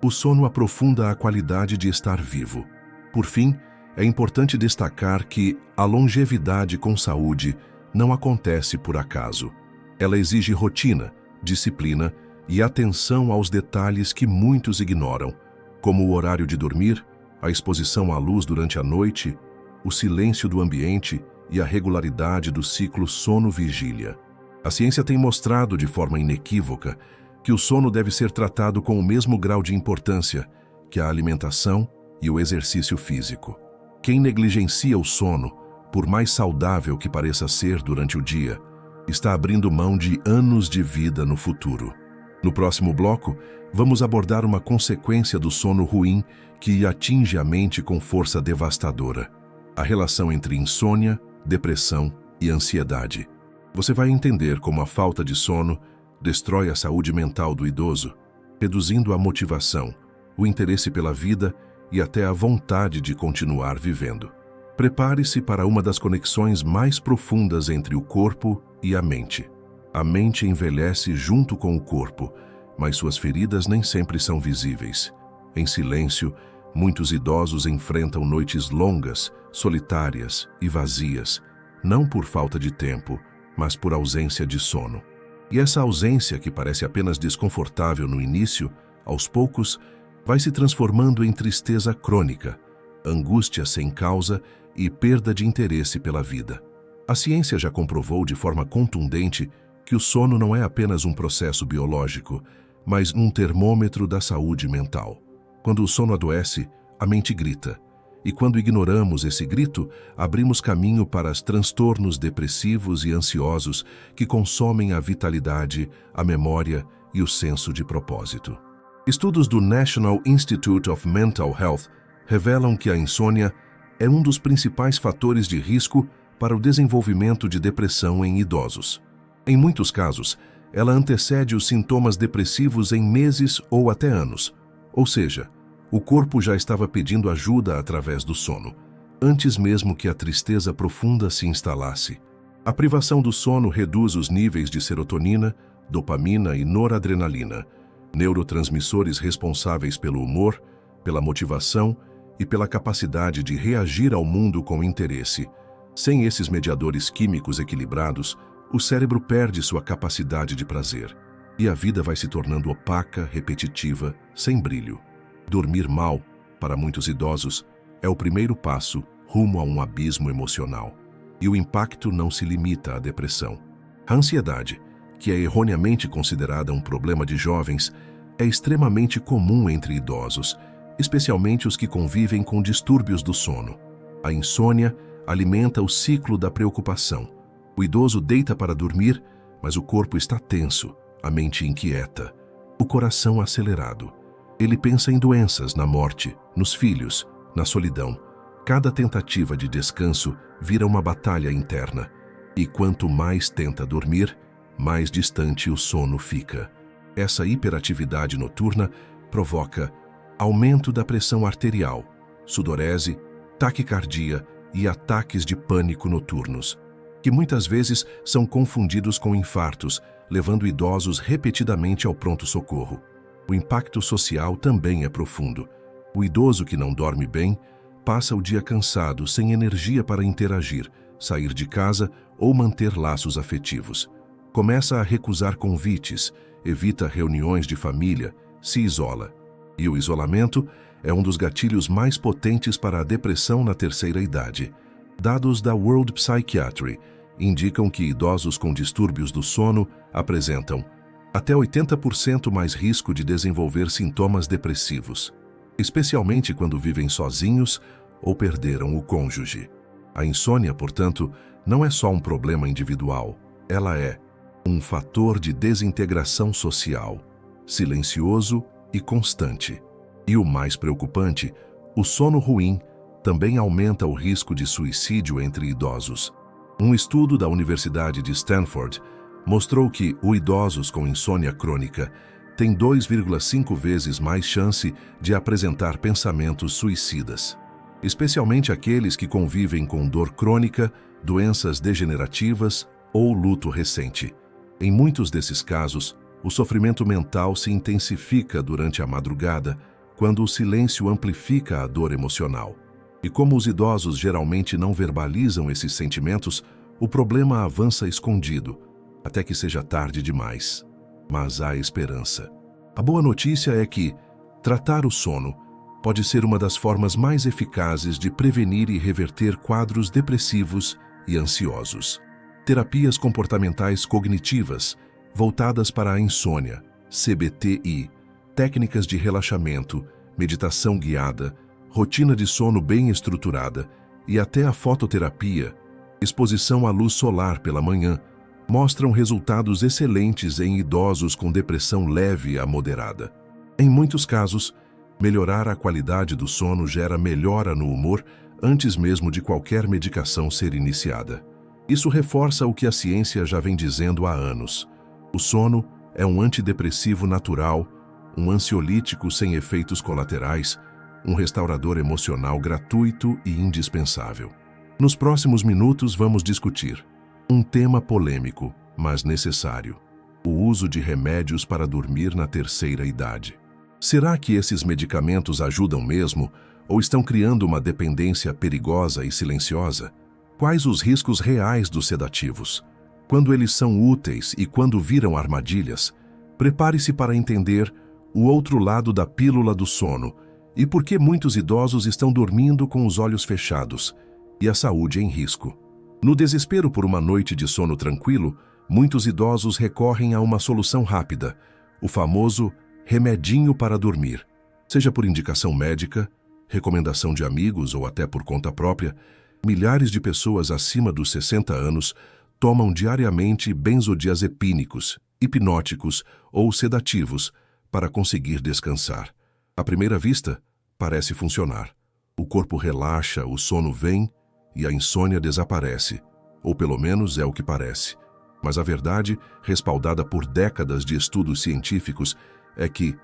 o sono aprofunda a qualidade de estar vivo. Por fim, é importante destacar que a longevidade com saúde não acontece por acaso. Ela exige rotina, disciplina e atenção aos detalhes que muitos ignoram, como o horário de dormir, a exposição à luz durante a noite, o silêncio do ambiente e a regularidade do ciclo sono-vigília. A ciência tem mostrado de forma inequívoca que o sono deve ser tratado com o mesmo grau de importância que a alimentação e o exercício físico. Quem negligencia o sono, por mais saudável que pareça ser durante o dia, está abrindo mão de anos de vida no futuro. No próximo bloco, vamos abordar uma consequência do sono ruim que atinge a mente com força devastadora: a relação entre insônia, depressão e ansiedade. Você vai entender como a falta de sono destrói a saúde mental do idoso, reduzindo a motivação, o interesse pela vida e até a vontade de continuar vivendo. Prepare-se para uma das conexões mais profundas entre o corpo e a mente. A mente envelhece junto com o corpo, mas suas feridas nem sempre são visíveis. Em silêncio, muitos idosos enfrentam noites longas, solitárias e vazias, não por falta de tempo, mas por ausência de sono. E essa ausência, que parece apenas desconfortável no início, aos poucos, vai se transformando em tristeza crônica, angústia sem causa e perda de interesse pela vida. A ciência já comprovou de forma contundente que o sono não é apenas um processo biológico, mas um termômetro da saúde mental. Quando o sono adoece, a mente grita. E quando ignoramos esse grito, abrimos caminho para os transtornos depressivos e ansiosos que consomem a vitalidade, a memória e o senso de propósito. Estudos do National Institute of Mental Health revelam que a insônia é um dos principais fatores de risco para o desenvolvimento de depressão em idosos. Em muitos casos, ela antecede os sintomas depressivos em meses ou até anos, ou seja, o corpo já estava pedindo ajuda através do sono, antes mesmo que a tristeza profunda se instalasse. A privação do sono reduz os níveis de serotonina, dopamina e noradrenalina, neurotransmissores responsáveis pelo humor, pela motivação e pela capacidade de reagir ao mundo com interesse. Sem esses mediadores químicos equilibrados, o cérebro perde sua capacidade de prazer, e a vida vai se tornando opaca, repetitiva, sem brilho. Dormir mal, para muitos idosos, é o primeiro passo rumo a um abismo emocional. E o impacto não se limita à depressão. A ansiedade, que é erroneamente considerada um problema de jovens, é extremamente comum entre idosos, especialmente os que convivem com distúrbios do sono. A insônia alimenta o ciclo da preocupação. O idoso deita para dormir, mas o corpo está tenso, a mente inquieta, o coração acelerado. Ele pensa em doenças, na morte, nos filhos, na solidão. Cada tentativa de descanso vira uma batalha interna. E quanto mais tenta dormir, mais distante o sono fica. Essa hiperatividade noturna provoca aumento da pressão arterial, sudorese, taquicardia e ataques de pânico noturnos, que muitas vezes são confundidos com infartos, levando idosos repetidamente ao pronto-socorro. O impacto social também é profundo. O idoso que não dorme bem passa o dia cansado, sem energia para interagir, sair de casa ou manter laços afetivos. Começa a recusar convites, evita reuniões de família, se isola. E o isolamento é um dos gatilhos mais potentes para a depressão na terceira idade. Dados da World Psychiatry indicam que idosos com distúrbios do sono apresentam até 80% mais risco de desenvolver sintomas depressivos, especialmente quando vivem sozinhos ou perderam o cônjuge. A insônia, portanto, não é só um problema individual, ela é um fator de desintegração social, silencioso e constante. E o mais preocupante, o sono ruim também aumenta o risco de suicídio entre idosos. Um estudo da Universidade de Stanford mostrou que idosos com insônia crônica têm 2,5 vezes mais chance de apresentar pensamentos suicidas, especialmente aqueles que convivem com dor crônica, doenças degenerativas ou luto recente. Em muitos desses casos, o sofrimento mental se intensifica durante a madrugada, quando o silêncio amplifica a dor emocional. E como os idosos geralmente não verbalizam esses sentimentos, o problema avança escondido, até que seja tarde demais. Mas há esperança. A boa notícia é que tratar o sono pode ser uma das formas mais eficazes de prevenir e reverter quadros depressivos e ansiosos. Terapias comportamentais cognitivas, voltadas para a insônia, CBTI, técnicas de relaxamento, meditação guiada, rotina de sono bem estruturada e até a fototerapia, exposição à luz solar pela manhã, mostram resultados excelentes em idosos com depressão leve a moderada. Em muitos casos, melhorar a qualidade do sono gera melhora no humor antes mesmo de qualquer medicação ser iniciada. Isso reforça o que a ciência já vem dizendo há anos. O sono é um antidepressivo natural, um ansiolítico sem efeitos colaterais, um restaurador emocional gratuito e indispensável. Nos próximos minutos vamos discutir um tema polêmico, mas necessário: o uso de remédios para dormir na terceira idade. Será que esses medicamentos ajudam mesmo ou estão criando uma dependência perigosa e silenciosa? Quais os riscos reais dos sedativos? Quando eles são úteis e quando viram armadilhas? Prepare-se para entender o outro lado da pílula do sono e por que muitos idosos estão dormindo com os olhos fechados e a saúde em risco. No desespero por uma noite de sono tranquilo, muitos idosos recorrem a uma solução rápida, o famoso remedinho para dormir. Seja por indicação médica, recomendação de amigos ou até por conta própria, milhares de pessoas acima dos 60 anos tomam diariamente benzodiazepínicos, hipnóticos ou sedativos para conseguir descansar. À primeira vista, parece funcionar. O corpo relaxa, o sono vem e a insônia desaparece, ou pelo menos é o que parece. Mas a verdade, respaldada por décadas de estudos científicos, é que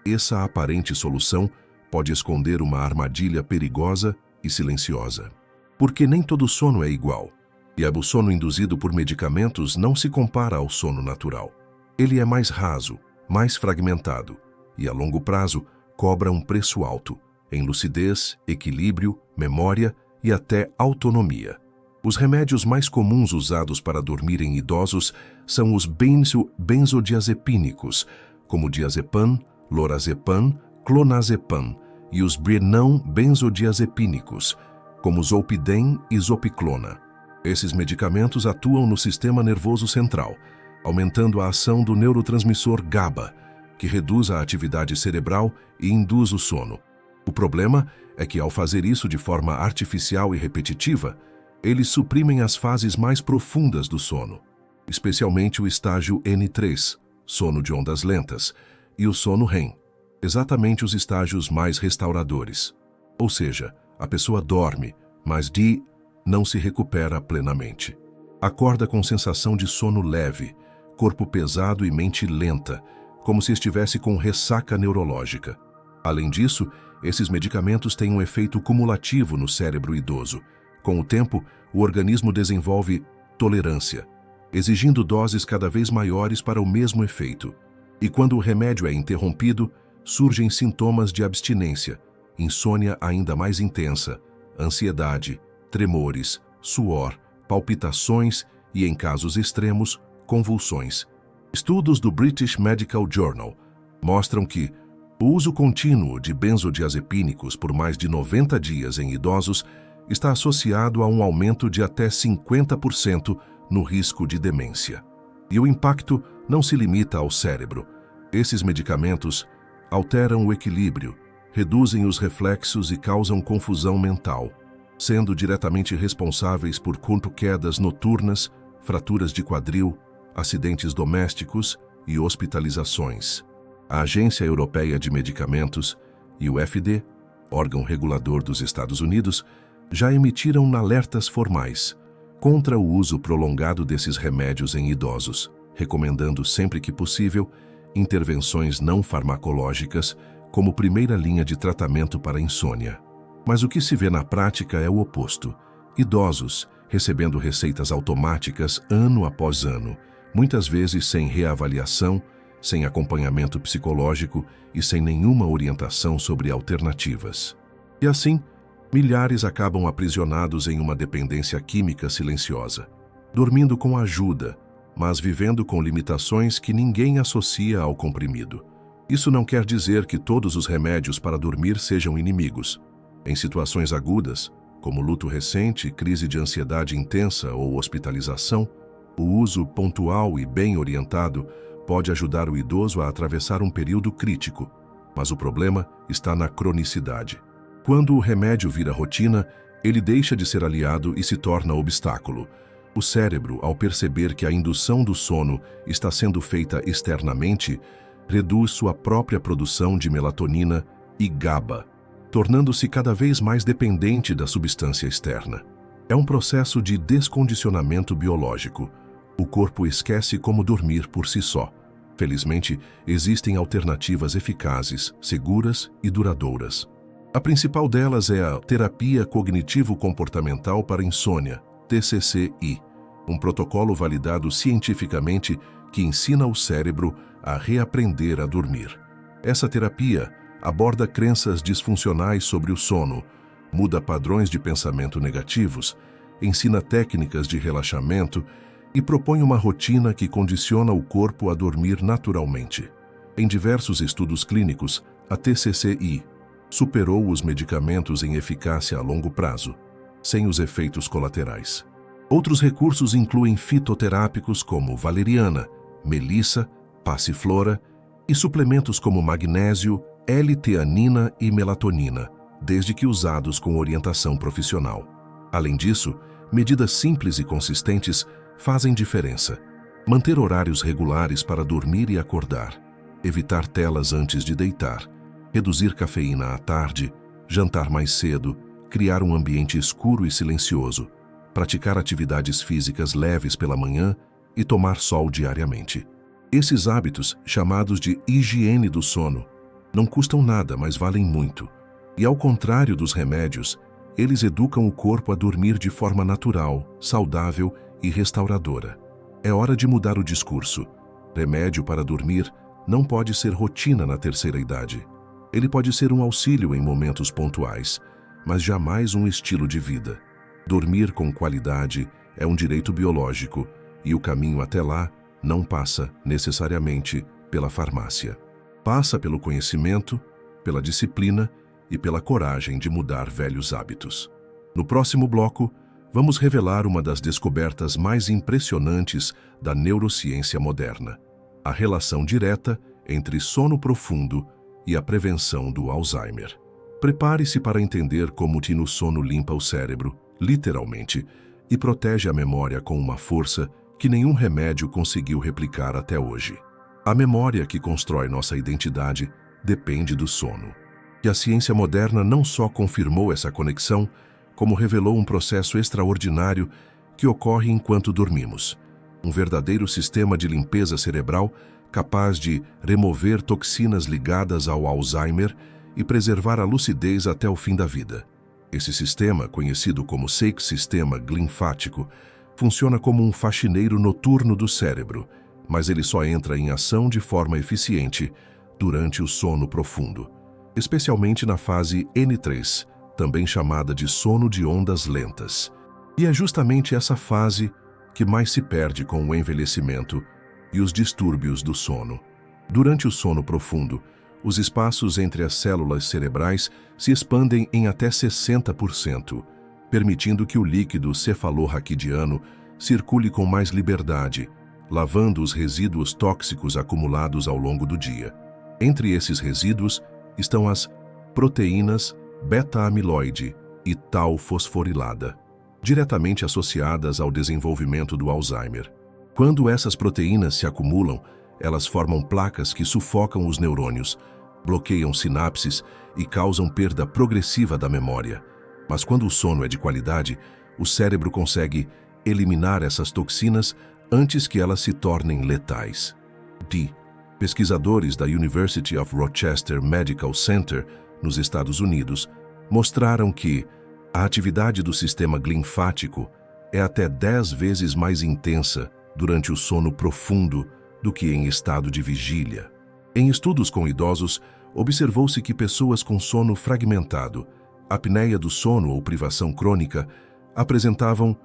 essa aparente solução pode esconder uma armadilha perigosa e silenciosa. Porque nem todo sono é igual, e o sono induzido por medicamentos não se compara ao sono natural. Ele é mais raso, mais fragmentado, e a longo prazo cobra um preço alto, em lucidez, equilíbrio, memória e até autonomia. Os remédios mais comuns usados para dormir em idosos são os benzodiazepínicos, como diazepam, lorazepam, clonazepam, e os não benzodiazepínicos, como zolpidem e zopiclona. Esses medicamentos atuam no sistema nervoso central, aumentando a ação do neurotransmissor GABA, que reduz a atividade cerebral e induz o sono. O problema é que, ao fazer isso de forma artificial e repetitiva, eles suprimem as fases mais profundas do sono, especialmente o estágio N3, sono de ondas lentas, e o sono REM, exatamente os estágios mais restauradores. Ou seja, a pessoa dorme, mas não se recupera plenamente. Acorda com sensação de sono leve, corpo pesado e mente lenta, como se estivesse com ressaca neurológica. Além disso, esses medicamentos têm um efeito cumulativo no cérebro idoso. Com o tempo, o organismo desenvolve tolerância, exigindo doses cada vez maiores para o mesmo efeito. E quando o remédio é interrompido, surgem sintomas de abstinência, insônia ainda mais intensa, ansiedade, tremores, suor, palpitações e, em casos extremos, convulsões. Estudos do British Medical Journal mostram que o uso contínuo de benzodiazepínicos por mais de 90 dias em idosos está associado a um aumento de até 50% no risco de demência. E o impacto não se limita ao cérebro. Esses medicamentos alteram o equilíbrio, reduzem os reflexos e causam confusão mental, sendo diretamente responsáveis por quedas noturnas, fraturas de quadril, acidentes domésticos e hospitalizações. A Agência Europeia de Medicamentos e o FDA, órgão regulador dos Estados Unidos, já emitiram alertas formais contra o uso prolongado desses remédios em idosos, recomendando sempre que possível intervenções não farmacológicas como primeira linha de tratamento para a insônia. Mas o que se vê na prática é o oposto. Idosos recebendo receitas automáticas ano após ano, muitas vezes sem reavaliação, sem acompanhamento psicológico e sem nenhuma orientação sobre alternativas. E assim, milhares acabam aprisionados em uma dependência química silenciosa, dormindo com ajuda, mas vivendo com limitações que ninguém associa ao comprimido. Isso não quer dizer que todos os remédios para dormir sejam inimigos. Em situações agudas, como luto recente, crise de ansiedade intensa ou hospitalização, o uso pontual e bem orientado pode ajudar o idoso a atravessar um período crítico, mas o problema está na cronicidade. Quando o remédio vira rotina, ele deixa de ser aliado e se torna obstáculo. O cérebro, ao perceber que a indução do sono está sendo feita externamente, reduz sua própria produção de melatonina e GABA, tornando-se cada vez mais dependente da substância externa. É um processo de descondicionamento biológico. O corpo esquece como dormir por si só. Felizmente, existem alternativas eficazes, seguras e duradouras. A principal delas é a Terapia Cognitivo-Comportamental para Insônia, TCC-I, um protocolo validado cientificamente que ensina o cérebro a reaprender a dormir. Essa terapia aborda crenças disfuncionais sobre o sono, muda padrões de pensamento negativos, ensina técnicas de relaxamento e propõe uma rotina que condiciona o corpo a dormir naturalmente. Em diversos estudos clínicos, a TCC-I superou os medicamentos em eficácia a longo prazo, sem os efeitos colaterais. Outros recursos incluem fitoterápicos como valeriana, melissa, passiflora e suplementos como magnésio, L-teanina e melatonina, desde que usados com orientação profissional. Além disso, medidas simples e consistentes fazem diferença. Manter horários regulares para dormir e acordar, evitar telas antes de deitar, reduzir cafeína à tarde, jantar mais cedo, criar um ambiente escuro e silencioso, praticar atividades físicas leves pela manhã e tomar sol diariamente. Esses hábitos, chamados de higiene do sono, não custam nada, mas valem muito. E ao contrário dos remédios, eles educam o corpo a dormir de forma natural, saudável e restauradora. É hora de mudar o discurso. Remédio para dormir não pode ser rotina na terceira idade. Ele pode ser um auxílio em momentos pontuais, mas jamais um estilo de vida. Dormir com qualidade é um direito biológico e o caminho até lá não passa necessariamente pela farmácia. Passa pelo conhecimento, pela disciplina e pela coragem de mudar velhos hábitos. No próximo bloco, vamos revelar uma das descobertas mais impressionantes da neurociência moderna: a relação direta entre sono profundo e a prevenção do Alzheimer. Prepare-se para entender como o sono limpa o cérebro, literalmente, e protege a memória com uma força que nenhum remédio conseguiu replicar até hoje. A memória que constrói nossa identidade depende do sono. E a ciência moderna não só confirmou essa conexão, como revelou um processo extraordinário que ocorre enquanto dormimos. Um verdadeiro sistema de limpeza cerebral capaz de remover toxinas ligadas ao Alzheimer e preservar a lucidez até o fim da vida. Esse sistema, conhecido como sistema linfático, funciona como um faxineiro noturno do cérebro, mas ele só entra em ação de forma eficiente durante o sono profundo, especialmente na fase N3, também chamada de sono de ondas lentas. E é justamente essa fase que mais se perde com o envelhecimento e os distúrbios do sono. Durante o sono profundo, os espaços entre as células cerebrais se expandem em até 60%, permitindo que o líquido cefalorraquidiano circule com mais liberdade, lavando os resíduos tóxicos acumulados ao longo do dia. Entre esses resíduos estão as proteínas beta-amiloide e tau fosforilada, diretamente associadas ao desenvolvimento do Alzheimer. Quando essas proteínas se acumulam, elas formam placas que sufocam os neurônios, bloqueiam sinapses e causam perda progressiva da memória. Mas quando o sono é de qualidade, o cérebro consegue eliminar essas toxinas antes que elas se tornem letais. Pesquisadores da University of Rochester Medical Center, nos Estados Unidos, mostraram que a atividade do sistema linfático é até 10 vezes mais intensa durante o sono profundo do que em estado de vigília. Em estudos com idosos, observou-se que pessoas com sono fragmentado, apneia do sono ou privação crônica, apresentavam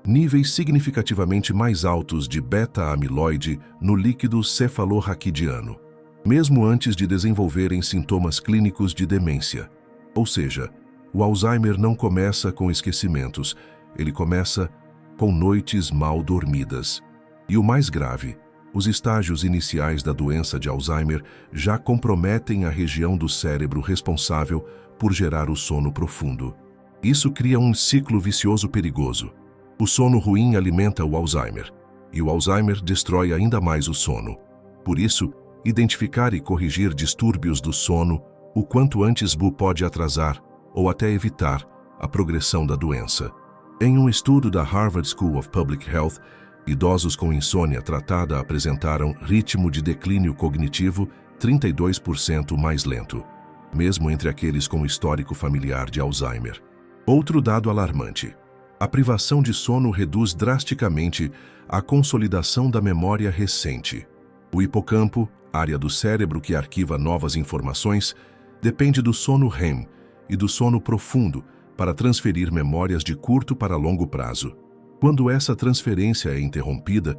níveis significativamente mais altos de beta-amiloide no líquido cefalorraquidiano, mesmo antes de desenvolverem sintomas clínicos de demência. Ou seja, o Alzheimer não começa com esquecimentos, ele começa com noites mal dormidas. E o mais grave, os estágios iniciais da doença de Alzheimer já comprometem a região do cérebro responsável por gerar o sono profundo. Isso cria um ciclo vicioso perigoso. O sono ruim alimenta o Alzheimer, e o Alzheimer destrói ainda mais o sono. Por isso, identificar e corrigir distúrbios do sono o quanto antes pode atrasar ou até evitar a progressão da doença. Em um estudo da Harvard School of Public Health, idosos com insônia tratada apresentaram ritmo de declínio cognitivo 32% mais lento, mesmo entre aqueles com histórico familiar de Alzheimer. Outro dado alarmante: a privação de sono reduz drasticamente a consolidação da memória recente. O hipocampo, área do cérebro que arquiva novas informações, depende do sono REM e do sono profundo para transferir memórias de curto para longo prazo. Quando essa transferência é interrompida,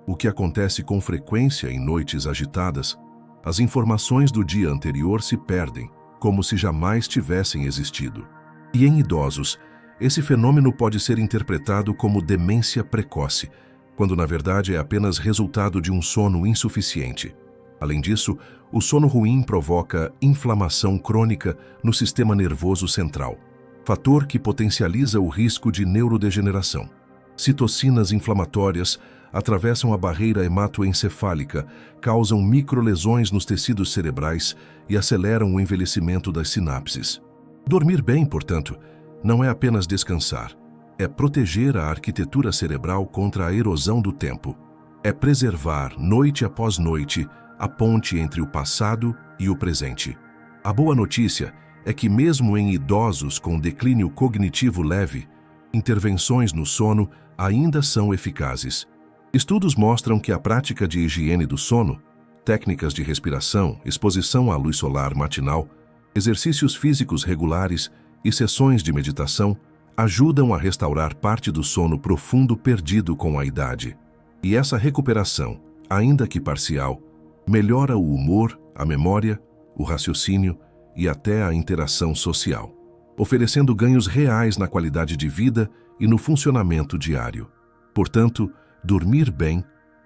o que acontece com frequência em noites agitadas, as informações do dia anterior se perdem, como se jamais tivessem existido. E em idosos, esse fenômeno pode ser interpretado como demência precoce, quando na verdade é apenas resultado de um sono insuficiente. Além disso, o sono ruim provoca inflamação crônica no sistema nervoso central, fator que potencializa o risco de neurodegeneração. Citocinas inflamatórias atravessam a barreira hematoencefálica, causam microlesões nos tecidos cerebrais e aceleram o envelhecimento das sinapses. Dormir bem, portanto, não é apenas descansar, é proteger a arquitetura cerebral contra a erosão do tempo. É preservar, noite após noite, a ponte entre o passado e o presente. A boa notícia é que mesmo em idosos com declínio cognitivo leve, intervenções no sono ainda são eficazes. Estudos mostram que a prática de higiene do sono, técnicas de respiração, exposição à luz solar matinal, exercícios físicos regulares e sessões de meditação ajudam a restaurar parte do sono profundo perdido com a idade. E essa recuperação, ainda que parcial, melhora o humor, a memória, o raciocínio e até a interação social, oferecendo ganhos reais na qualidade de vida e no funcionamento diário. Portanto, dormir bem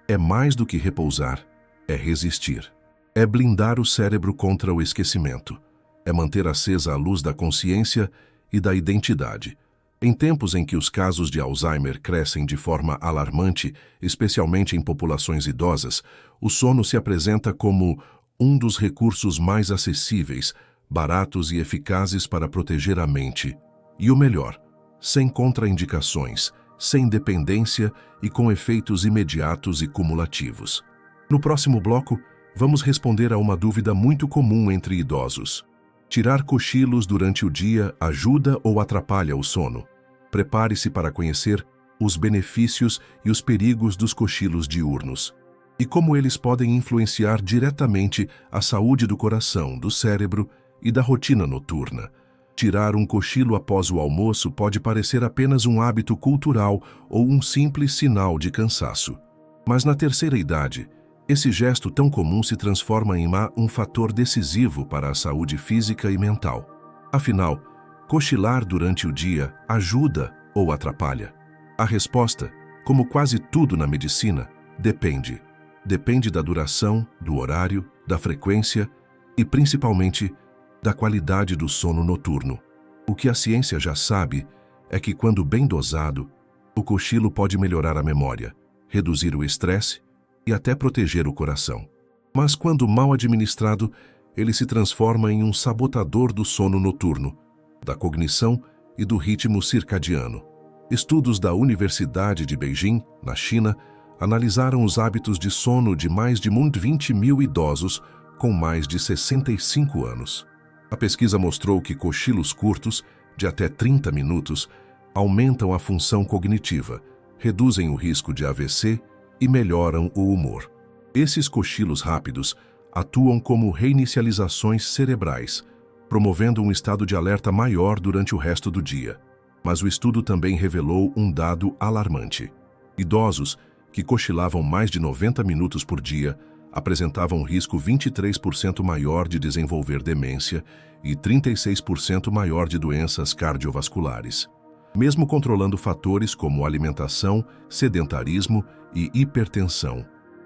é mais do que repousar, é resistir. É blindar o cérebro contra o esquecimento. É manter acesa a luz da consciência e da identidade. Em tempos em que os casos de Alzheimer crescem de forma alarmante, especialmente em populações idosas, o sono se apresenta como um dos recursos mais acessíveis, baratos e eficazes para proteger a mente. E o melhor, sem contraindicações, sem dependência e com efeitos imediatos e cumulativos. No próximo bloco, vamos responder a uma dúvida muito comum entre idosos. Tirar cochilos durante o dia ajuda ou atrapalha o sono? Prepare-se para conhecer os benefícios e os perigos dos cochilos diurnos e como eles podem influenciar diretamente a saúde do coração, do cérebro e da rotina noturna. Tirar um cochilo após o almoço pode parecer apenas um hábito cultural ou um simples sinal de cansaço. Mas na terceira idade, esse gesto tão comum se transforma em um fator decisivo para a saúde física e mental. Afinal, cochilar durante o dia ajuda ou atrapalha? A resposta, como quase tudo na medicina, depende. Depende da duração, do horário, da frequência e, principalmente, da qualidade do sono noturno. O que a ciência já sabe é que, quando bem dosado, o cochilo pode melhorar a memória, reduzir o estresse e até proteger o coração. Mas quando mal administrado, ele se transforma em um sabotador do sono noturno, da cognição e do ritmo circadiano. Estudos da Universidade de Beijing, na China, analisaram os hábitos de sono de mais de 20 mil idosos com mais de 65 anos. A pesquisa mostrou que cochilos curtos, de até 30 minutos, aumentam a função cognitiva, reduzem o risco de AVC e melhoram o humor. Esses cochilos rápidos atuam como reinicializações cerebrais, promovendo um estado de alerta maior durante o resto do dia. Mas o estudo também revelou um dado alarmante. Idosos que cochilavam mais de 90 minutos por dia apresentavam um risco 23% maior de desenvolver demência e 36% maior de doenças cardiovasculares, mesmo controlando fatores como alimentação, sedentarismo e hipertensão.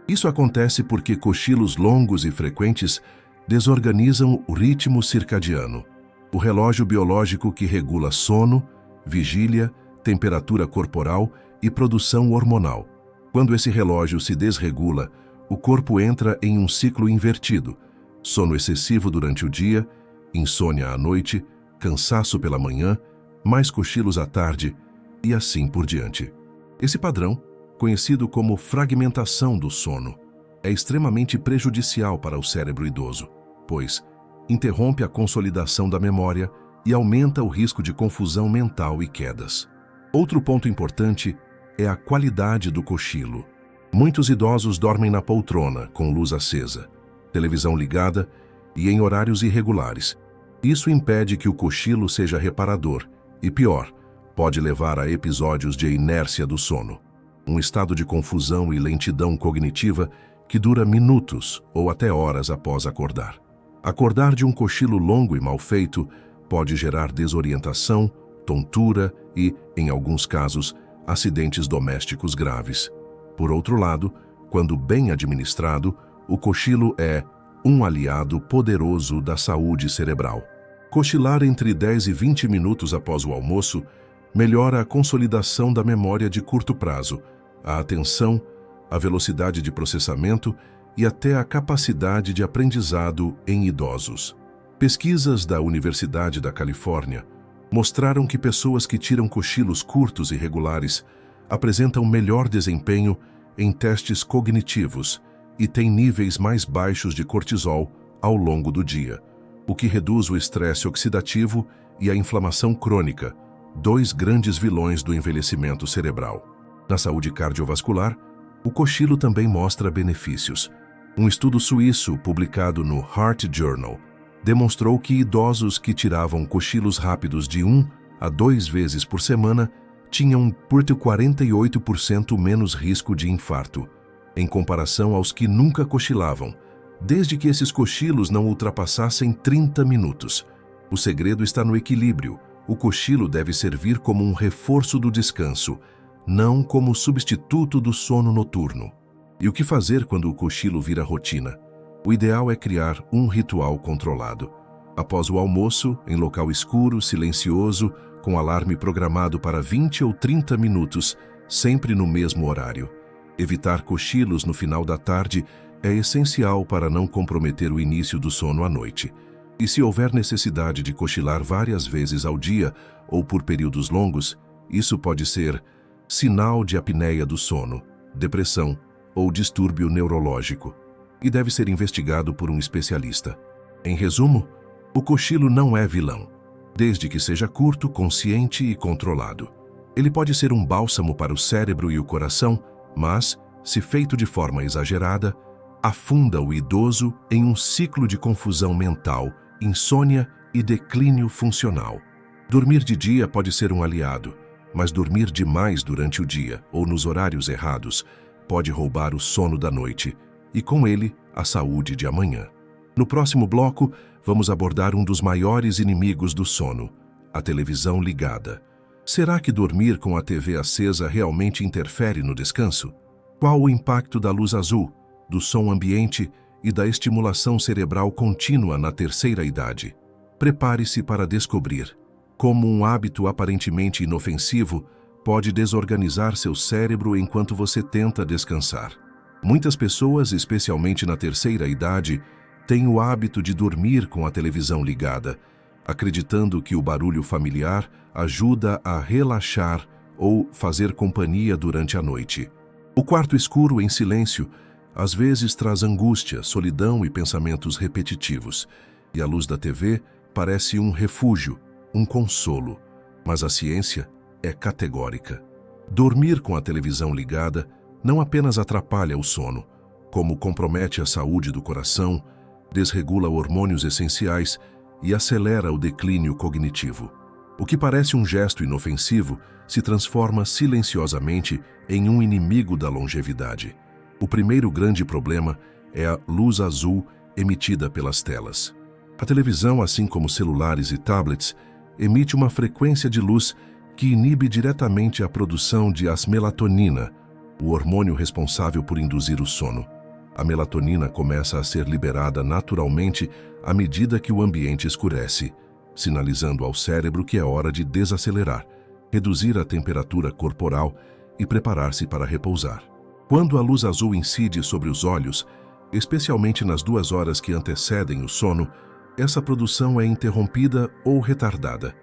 Isso acontece porque cochilos longos e frequentes desorganizam o ritmo circadiano, o relógio biológico que regula sono, vigília, temperatura corporal e produção hormonal. Quando esse relógio se desregula, o corpo entra em um ciclo invertido: sono excessivo durante o dia, insônia à noite, cansaço pela manhã, mais cochilos à tarde e assim por diante. Esse padrão, conhecido como fragmentação do sono, é extremamente prejudicial para o cérebro idoso, pois interrompe a consolidação da memória e aumenta o risco de confusão mental e quedas. Outro ponto importante é a qualidade do cochilo. Muitos idosos dormem na poltrona, com luz acesa, televisão ligada e em horários irregulares. Isso impede que o cochilo seja reparador e, pior, pode levar a episódios de inércia do sono, um estado de confusão e lentidão cognitiva que dura minutos ou até horas após acordar. Acordar de um cochilo longo e mal feito pode gerar desorientação, tontura e, em alguns casos, acidentes domésticos graves. Por outro lado, quando bem administrado, o cochilo é um aliado poderoso da saúde cerebral. Cochilar entre 10 e 20 minutos após o almoço melhora a consolidação da memória de curto prazo, a atenção, a velocidade de processamento e até a capacidade de aprendizado em idosos. Pesquisas da Universidade da Califórnia mostraram que pessoas que tiram cochilos curtos e regulares apresentam melhor desempenho em testes cognitivos e têm níveis mais baixos de cortisol ao longo do dia, o que reduz o estresse oxidativo e a inflamação crônica, dois grandes vilões do envelhecimento cerebral. Na saúde cardiovascular, o cochilo também mostra benefícios. Um estudo suíço publicado no Heart Journal demonstrou que idosos que tiravam cochilos rápidos de 1 a 2 vezes por semana tinham por 48% menos risco de infarto, em comparação aos que nunca cochilavam, desde que esses cochilos não ultrapassassem 30 minutos. O segredo está no equilíbrio. O cochilo deve servir como um reforço do descanso, não como substituto do sono noturno. E o que fazer quando o cochilo vira rotina? O ideal é criar um ritual controlado. Após o almoço, em local escuro, silencioso, com alarme programado para 20 ou 30 minutos, sempre no mesmo horário. Evitar cochilos no final da tarde é essencial para não comprometer o início do sono à noite. E se houver necessidade de cochilar várias vezes ao dia ou por períodos longos, isso pode ser sinal de apneia do sono, depressão ou distúrbio neurológico, e deve ser investigado por um especialista. Em resumo, o cochilo não é vilão, desde que seja curto, consciente e controlado. Ele pode ser um bálsamo para o cérebro e o coração, mas, se feito de forma exagerada, afunda o idoso em um ciclo de confusão mental, insônia e declínio funcional. Dormir de dia pode ser um aliado, mas dormir demais durante o dia ou nos horários errados pode roubar o sono da noite e, com ele, a saúde de amanhã. No próximo bloco, vamos abordar um dos maiores inimigos do sono, a televisão ligada. Será que dormir com a TV acesa realmente interfere no descanso? Qual o impacto da luz azul, do som ambiente e da estimulação cerebral contínua na terceira idade? Prepare-se para descobrir como um hábito aparentemente inofensivo pode desorganizar seu cérebro enquanto você tenta descansar. Muitas pessoas, especialmente na terceira idade, têm o hábito de dormir com a televisão ligada, acreditando que o barulho familiar ajuda a relaxar ou fazer companhia durante a noite. O quarto escuro em silêncio às vezes traz angústia, solidão e pensamentos repetitivos, e a luz da TV parece um refúgio, um consolo, mas a ciência é categórica. Dormir com a televisão ligada não apenas atrapalha o sono, como compromete a saúde do coração, desregula hormônios essenciais e acelera o declínio cognitivo. O que parece um gesto inofensivo se transforma silenciosamente em um inimigo da longevidade. O primeiro grande problema é a luz azul emitida pelas telas. A televisão, assim como celulares e tablets, emite uma frequência de luz que inibe diretamente a produção de melatonina, o hormônio responsável por induzir o sono. A melatonina começa a ser liberada naturalmente à medida que o ambiente escurece, sinalizando ao cérebro que é hora de desacelerar, reduzir a temperatura corporal e preparar-se para repousar. Quando a luz azul incide sobre os olhos, especialmente nas 2 horas que antecedem o sono, essa produção é interrompida ou retardada,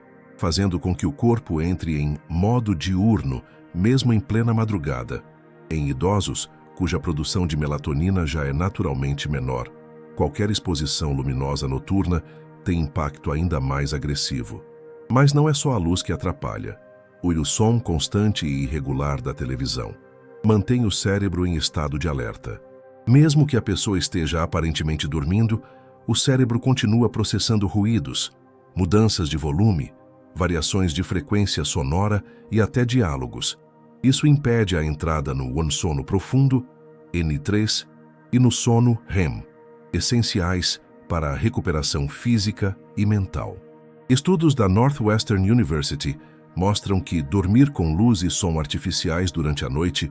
fazendo com que o corpo entre em modo diurno, mesmo em plena madrugada. Em idosos, cuja produção de melatonina já é naturalmente menor, qualquer exposição luminosa noturna tem impacto ainda mais agressivo. Mas não é só a luz que atrapalha. O som constante e irregular da televisão mantém o cérebro em estado de alerta. Mesmo que a pessoa esteja aparentemente dormindo, o cérebro continua processando ruídos, mudanças de volume, variações de frequência sonora e até diálogos. Isso impede a entrada no sono profundo, N3, e no sono REM, essenciais para a recuperação física e mental. Estudos da Northwestern University mostram que dormir com luz e som artificiais durante a noite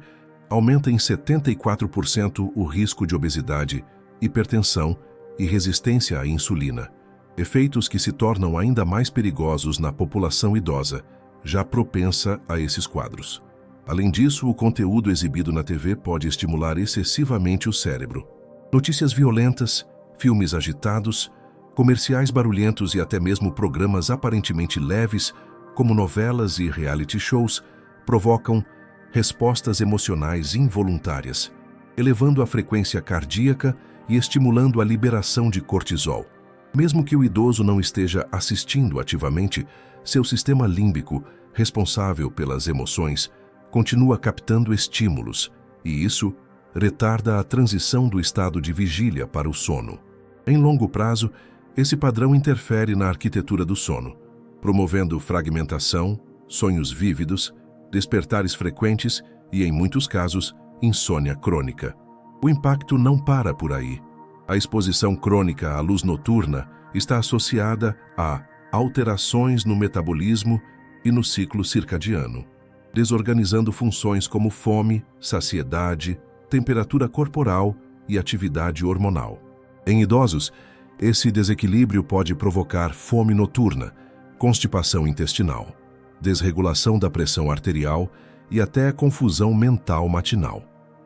aumenta em 74% o risco de obesidade, hipertensão e resistência à insulina, efeitos que se tornam ainda mais perigosos na população idosa, já propensa a esses quadros. Além disso, o conteúdo exibido na TV pode estimular excessivamente o cérebro. Notícias violentas, filmes agitados, comerciais barulhentos e até mesmo programas aparentemente leves, como novelas e reality shows, provocam respostas emocionais involuntárias, elevando a frequência cardíaca e estimulando a liberação de cortisol. Mesmo que o idoso não esteja assistindo ativamente, seu sistema límbico, responsável pelas emoções, continua captando estímulos, e isso retarda a transição do estado de vigília para o sono. Em longo prazo, esse padrão interfere na arquitetura do sono, promovendo fragmentação, sonhos vívidos, despertares frequentes e, em muitos casos, insônia crônica. O impacto não para por aí. A exposição crônica à luz noturna está associada a alterações no metabolismo e no ciclo circadiano, desorganizando funções como fome, saciedade, temperatura corporal e atividade hormonal. Em idosos, esse desequilíbrio pode provocar fome noturna, constipação intestinal, desregulação da pressão arterial e até confusão mental matinal.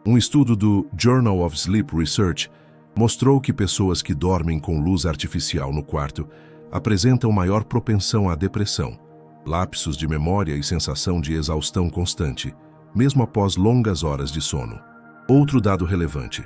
Um estudo do Journal of Sleep Research mostrou que pessoas que dormem com luz artificial no quarto apresentam maior propensão à depressão, lapsos de memória e sensação de exaustão constante, mesmo após longas horas de sono. Outro dado relevante: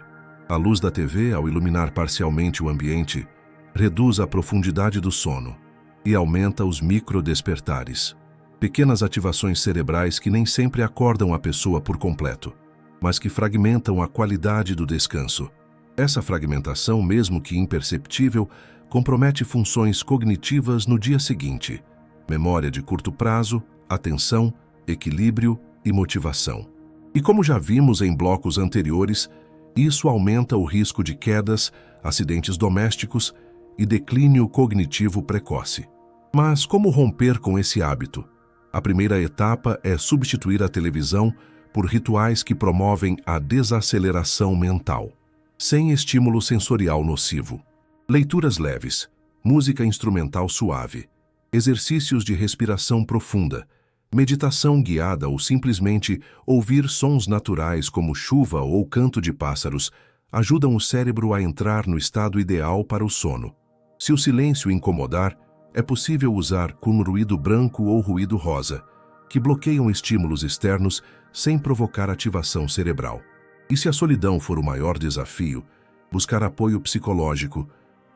a luz da TV, ao iluminar parcialmente o ambiente, reduz a profundidade do sono e aumenta os microdespertares, pequenas ativações cerebrais que nem sempre acordam a pessoa por completo, mas que fragmentam a qualidade do descanso. Essa fragmentação, mesmo que imperceptível, compromete funções cognitivas no dia seguinte: memória de curto prazo, atenção, equilíbrio e motivação. E como já vimos em blocos anteriores, isso aumenta o risco de quedas, acidentes domésticos e declínio cognitivo precoce. Mas como romper com esse hábito? A primeira etapa é substituir a televisão por rituais que promovem a desaceleração mental, sem estímulo sensorial nocivo. Leituras leves, música instrumental suave, exercícios de respiração profunda, meditação guiada ou simplesmente ouvir sons naturais como chuva ou canto de pássaros ajudam o cérebro a entrar no estado ideal para o sono. Se o silêncio incomodar, é possível usar com ruído branco ou ruído rosa, que bloqueiam estímulos externos sem provocar ativação cerebral. E se a solidão for o maior desafio, buscar apoio psicológico,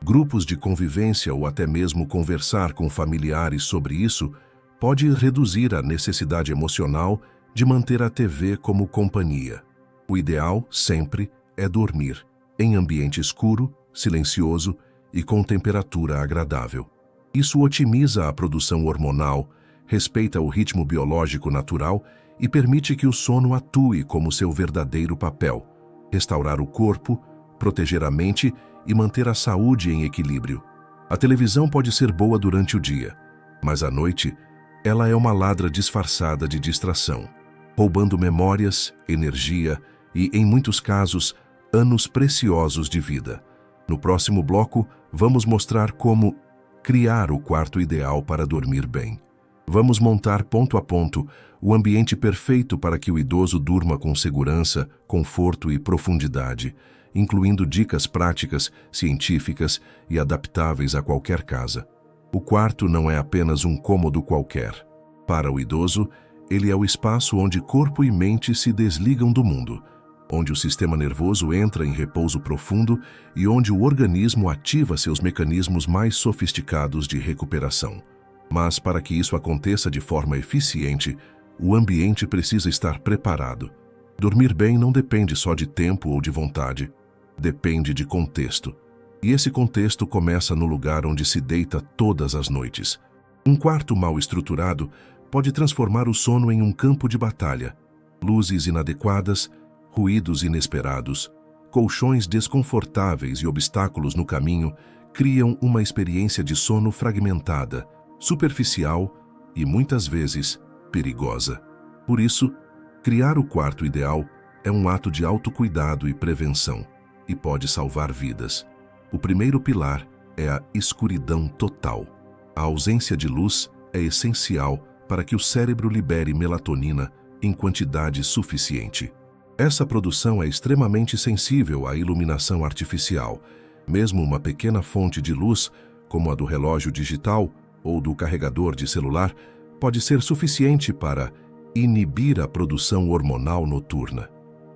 grupos de convivência ou até mesmo conversar com familiares sobre isso pode reduzir a necessidade emocional de manter a TV como companhia. O ideal, sempre, é dormir, em ambiente escuro, silencioso e com temperatura agradável. Isso otimiza a produção hormonal, respeita o ritmo biológico natural e permite que o sono atue como seu verdadeiro papel: restaurar o corpo, proteger a mente e manter a saúde em equilíbrio. A televisão pode ser boa durante o dia, mas à noite ela é uma ladra disfarçada de distração, roubando memórias, energia e, em muitos casos, anos preciosos de vida. No próximo bloco, vamos mostrar como criar o quarto ideal para dormir bem. Vamos montar ponto a ponto o ambiente perfeito para que o idoso durma com segurança, conforto e profundidade, incluindo dicas práticas, científicas e adaptáveis a qualquer casa. O quarto não é apenas um cômodo qualquer. Para o idoso, ele é o espaço onde corpo e mente se desligam do mundo, onde o sistema nervoso entra em repouso profundo e onde o organismo ativa seus mecanismos mais sofisticados de recuperação. Mas para que isso aconteça de forma eficiente, o ambiente precisa estar preparado. Dormir bem não depende só de tempo ou de vontade, depende de contexto. E esse contexto começa no lugar onde se deita todas as noites. Um quarto mal estruturado pode transformar o sono em um campo de batalha. Luzes inadequadas, ruídos inesperados, colchões desconfortáveis e obstáculos no caminho criam uma experiência de sono fragmentada, superficial e, muitas vezes, perigosa. Por isso, criar o quarto ideal é um ato de autocuidado e prevenção, e pode salvar vidas. O primeiro pilar é a escuridão total. A ausência de luz é essencial para que o cérebro libere melatonina em quantidade suficiente. Essa produção é extremamente sensível à iluminação artificial. Mesmo uma pequena fonte de luz, como a do relógio digital ou do carregador de celular, pode ser suficiente para inibir a produção hormonal noturna.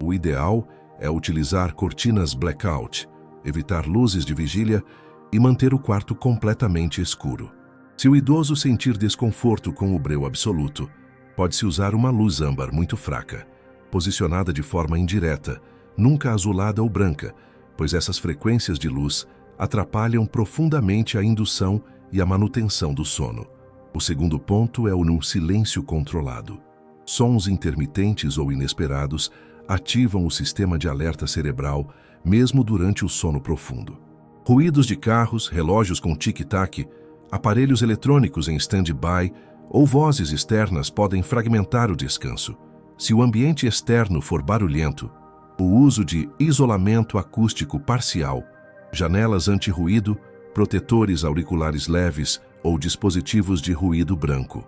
O ideal é utilizar cortinas blackout, evitar luzes de vigília e manter o quarto completamente escuro. Se o idoso sentir desconforto com o breu absoluto, pode-se usar uma luz âmbar muito fraca, posicionada de forma indireta, nunca azulada ou branca, pois essas frequências de luz atrapalham profundamente a indução e a manutenção do sono. O segundo ponto é o no silêncio controlado. Sons intermitentes ou inesperados ativam o sistema de alerta cerebral, mesmo durante o sono profundo. Ruídos de carros, relógios com tic-tac, aparelhos eletrônicos em stand-by ou vozes externas podem fragmentar o descanso. Se o ambiente externo for barulhento, o uso de isolamento acústico parcial, janelas anti-ruído, protetores auriculares leves ou dispositivos de ruído branco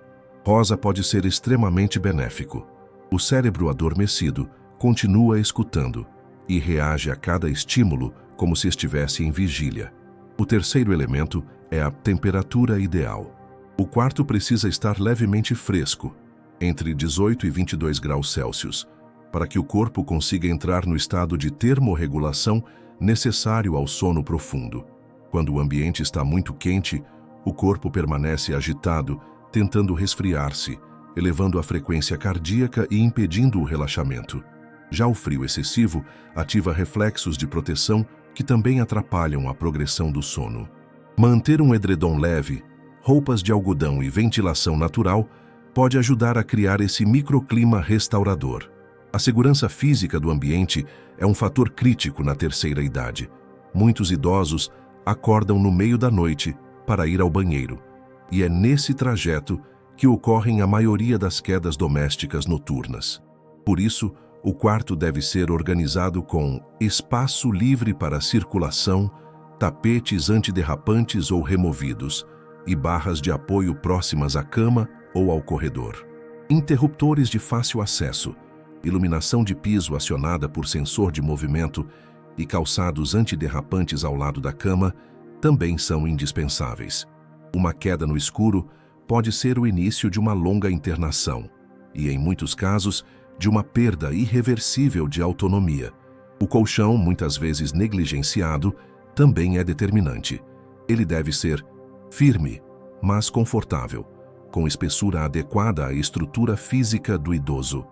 rosa pode ser extremamente benéfico. O cérebro adormecido continua escutando e reage a cada estímulo como se estivesse em vigília. O terceiro elemento é a temperatura ideal. O quarto precisa estar levemente fresco, entre 18 e 22 graus Celsius, para que o corpo consiga entrar no estado de termorregulação necessário ao sono profundo. Quando o ambiente está muito quente, o corpo permanece agitado, tentando resfriar-se, elevando a frequência cardíaca e impedindo o relaxamento. Já o frio excessivo ativa reflexos de proteção que também atrapalham a progressão do sono. Manter um edredom leve, roupas de algodão e ventilação natural pode ajudar a criar esse microclima restaurador. A segurança física do ambiente é um fator crítico na terceira idade. Muitos idosos acordam no meio da noite para ir ao banheiro, e é nesse trajeto que ocorrem a maioria das quedas domésticas noturnas. Por isso, o quarto deve ser organizado com espaço livre para circulação, tapetes antiderrapantes ou removidos e barras de apoio próximas à cama ou ao corredor. Interruptores de fácil acesso, iluminação de piso acionada por sensor de movimento e calçados antiderrapantes ao lado da cama também são indispensáveis. Uma queda no escuro pode ser o início de uma longa internação e, em muitos casos, de uma perda irreversível de autonomia. O colchão, muitas vezes negligenciado, também é determinante. Ele deve ser firme, mas confortável, com espessura adequada à estrutura física do idoso.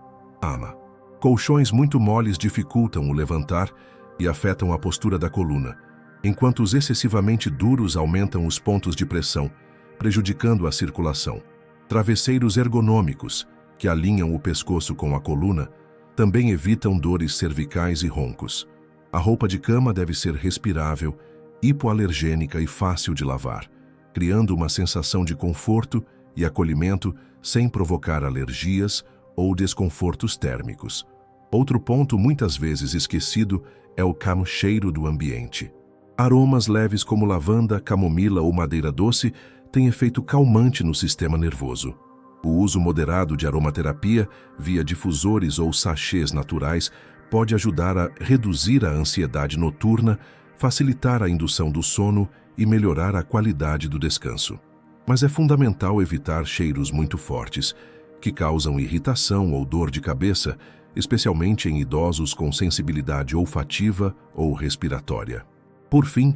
Colchões muito moles dificultam o levantar e afetam a postura da coluna, enquanto os excessivamente duros aumentam os pontos de pressão, prejudicando a circulação. Travesseiros ergonômicos, que alinham o pescoço com a coluna, também evitam dores cervicais e roncos. A roupa de cama deve ser respirável, hipoalergênica e fácil de lavar, criando uma sensação de conforto e acolhimento sem provocar alergias ou desconfortos térmicos. Outro ponto muitas vezes esquecido é o cheiro do ambiente. Aromas leves como lavanda, camomila ou madeira doce têm efeito calmante no sistema nervoso. O uso moderado de aromaterapia via difusores ou sachês naturais pode ajudar a reduzir a ansiedade noturna, facilitar a indução do sono e melhorar a qualidade do descanso. Mas é fundamental evitar cheiros muito fortes, que causam irritação ou dor de cabeça, especialmente em idosos com sensibilidade olfativa ou respiratória. Por fim,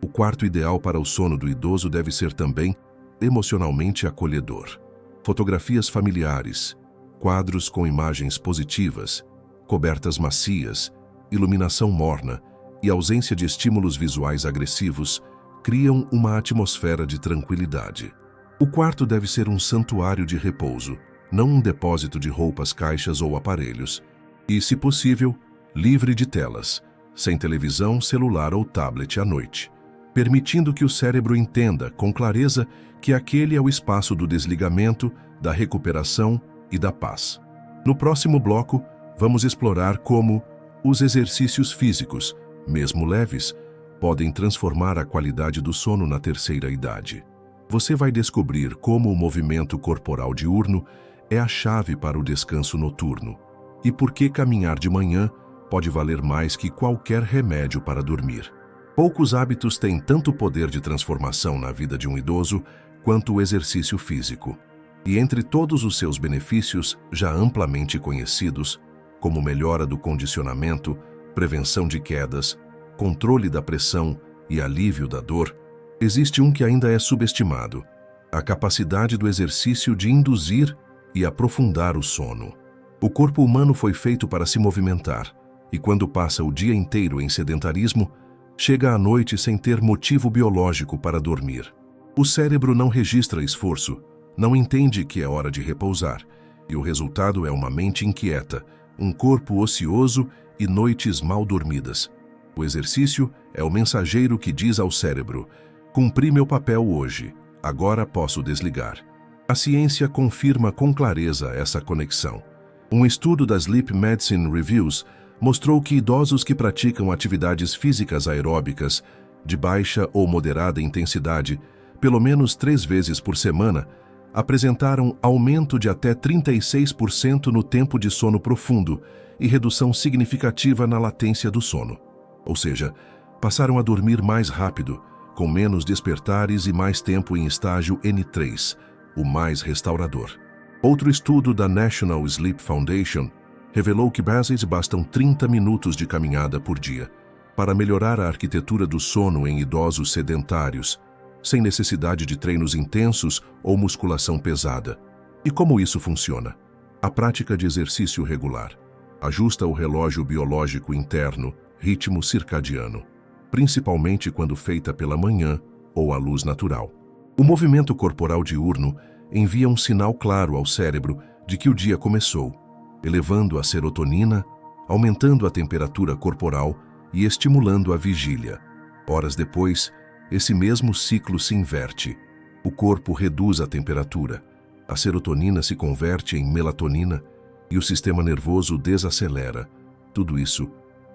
o quarto ideal para o sono do idoso deve ser também emocionalmente acolhedor. Fotografias familiares, quadros com imagens positivas, cobertas macias, iluminação morna e ausência de estímulos visuais agressivos criam uma atmosfera de tranquilidade. O quarto deve ser um santuário de repouso, não um depósito de roupas, caixas ou aparelhos. E, se possível, livre de telas, sem televisão, celular ou tablet à noite, permitindo que o cérebro entenda com clareza que aquele é o espaço do desligamento, da recuperação e da paz. No próximo bloco, vamos explorar como os exercícios físicos, mesmo leves, podem transformar a qualidade do sono na terceira idade. Você vai descobrir como o movimento corporal diurno é a chave para o descanso noturno e por que caminhar de manhã pode valer mais que qualquer remédio para dormir. Poucos hábitos têm tanto poder de transformação na vida de um idoso quanto o exercício físico. E entre todos os seus benefícios, já amplamente conhecidos, como melhora do condicionamento, prevenção de quedas, controle da pressão e alívio da dor, existe um que ainda é subestimado: a capacidade do exercício de induzir e aprofundar o sono. O corpo humano foi feito para se movimentar, e quando passa o dia inteiro em sedentarismo, chega à noite sem ter motivo biológico para dormir. O cérebro não registra esforço, não entende que é hora de repousar, e o resultado é uma mente inquieta, um corpo ocioso e noites mal dormidas. O exercício é o mensageiro que diz ao cérebro: cumpri meu papel hoje, agora posso desligar. A ciência confirma com clareza essa conexão. Um estudo da Sleep Medicine Reviews mostrou que idosos que praticam atividades físicas aeróbicas de baixa ou moderada intensidade, pelo menos 3 vezes por semana, apresentaram aumento de até 36% no tempo de sono profundo e redução significativa na latência do sono. Ou seja, passaram a dormir mais rápido, com menos despertares e mais tempo em estágio N3, o mais restaurador. Outro estudo da National Sleep Foundation revelou que bastam 30 minutos de caminhada por dia para melhorar a arquitetura do sono em idosos sedentários, sem necessidade de treinos intensos ou musculação pesada. E como isso funciona? A prática de exercício regular ajusta o relógio biológico interno, ritmo circadiano, principalmente quando feita pela manhã ou à luz natural. O movimento corporal diurno envia um sinal claro ao cérebro de que o dia começou, elevando a serotonina, aumentando a temperatura corporal e estimulando a vigília. Horas depois, esse mesmo ciclo se inverte. O corpo reduz a temperatura, a serotonina se converte em melatonina e o sistema nervoso desacelera. Tudo isso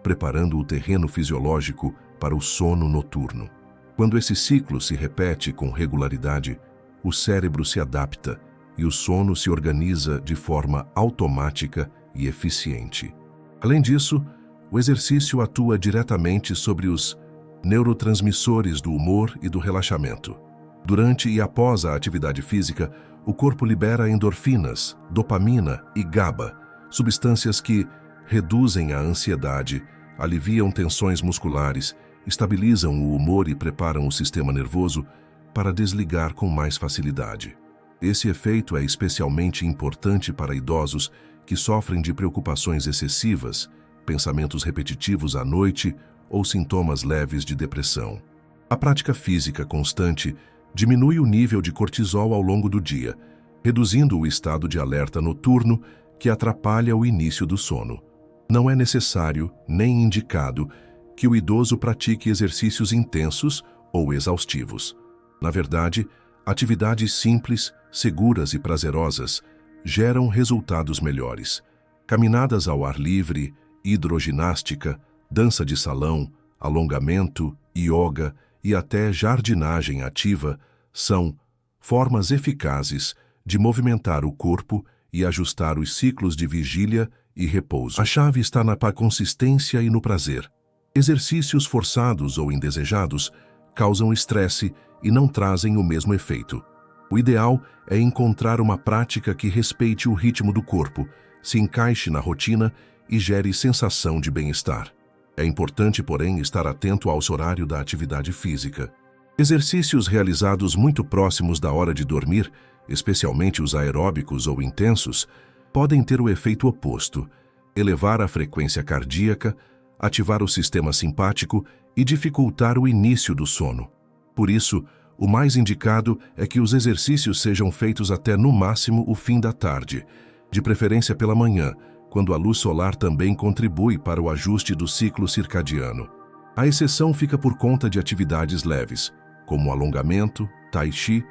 preparando o terreno fisiológico para o sono noturno. Quando esse ciclo se repete com regularidade, o cérebro se adapta e o sono se organiza de forma automática e eficiente. Além disso, o exercício atua diretamente sobre os neurotransmissores do humor e do relaxamento. Durante e após a atividade física, o corpo libera endorfinas, dopamina e GABA, substâncias que reduzem a ansiedade, aliviam tensões musculares, estabilizam o humor e preparam o sistema nervoso para desligar com mais facilidade. Esse efeito é especialmente importante para idosos que sofrem de preocupações excessivas, pensamentos repetitivos à noite ou sintomas leves de depressão. A prática física constante diminui o nível de cortisol ao longo do dia, reduzindo o estado de alerta noturno que atrapalha o início do sono. Não é necessário, nem indicado, que o idoso pratique exercícios intensos ou exaustivos. Na verdade, atividades simples, seguras e prazerosas geram resultados melhores. Caminhadas ao ar livre, hidroginástica, dança de salão, alongamento, yoga e até jardinagem ativa são formas eficazes de movimentar o corpo e ajustar os ciclos de vigília e repouso. A chave está na consistência e no prazer. Exercícios forçados ou indesejados causam estresse e não trazem o mesmo efeito. O ideal é encontrar uma prática que respeite o ritmo do corpo, se encaixe na rotina e gere sensação de bem-estar. É importante, porém, estar atento ao horário da atividade física. Exercícios realizados muito próximos da hora de dormir, especialmente os aeróbicos ou intensos, podem ter o efeito oposto, elevar a frequência cardíaca, ativar o sistema simpático e dificultar o início do sono. Por isso, o mais indicado é que os exercícios sejam feitos até no máximo o fim da tarde, de preferência pela manhã, quando a luz solar também contribui para o ajuste do ciclo circadiano. A exceção fica por conta de atividades leves, como alongamento, tai chi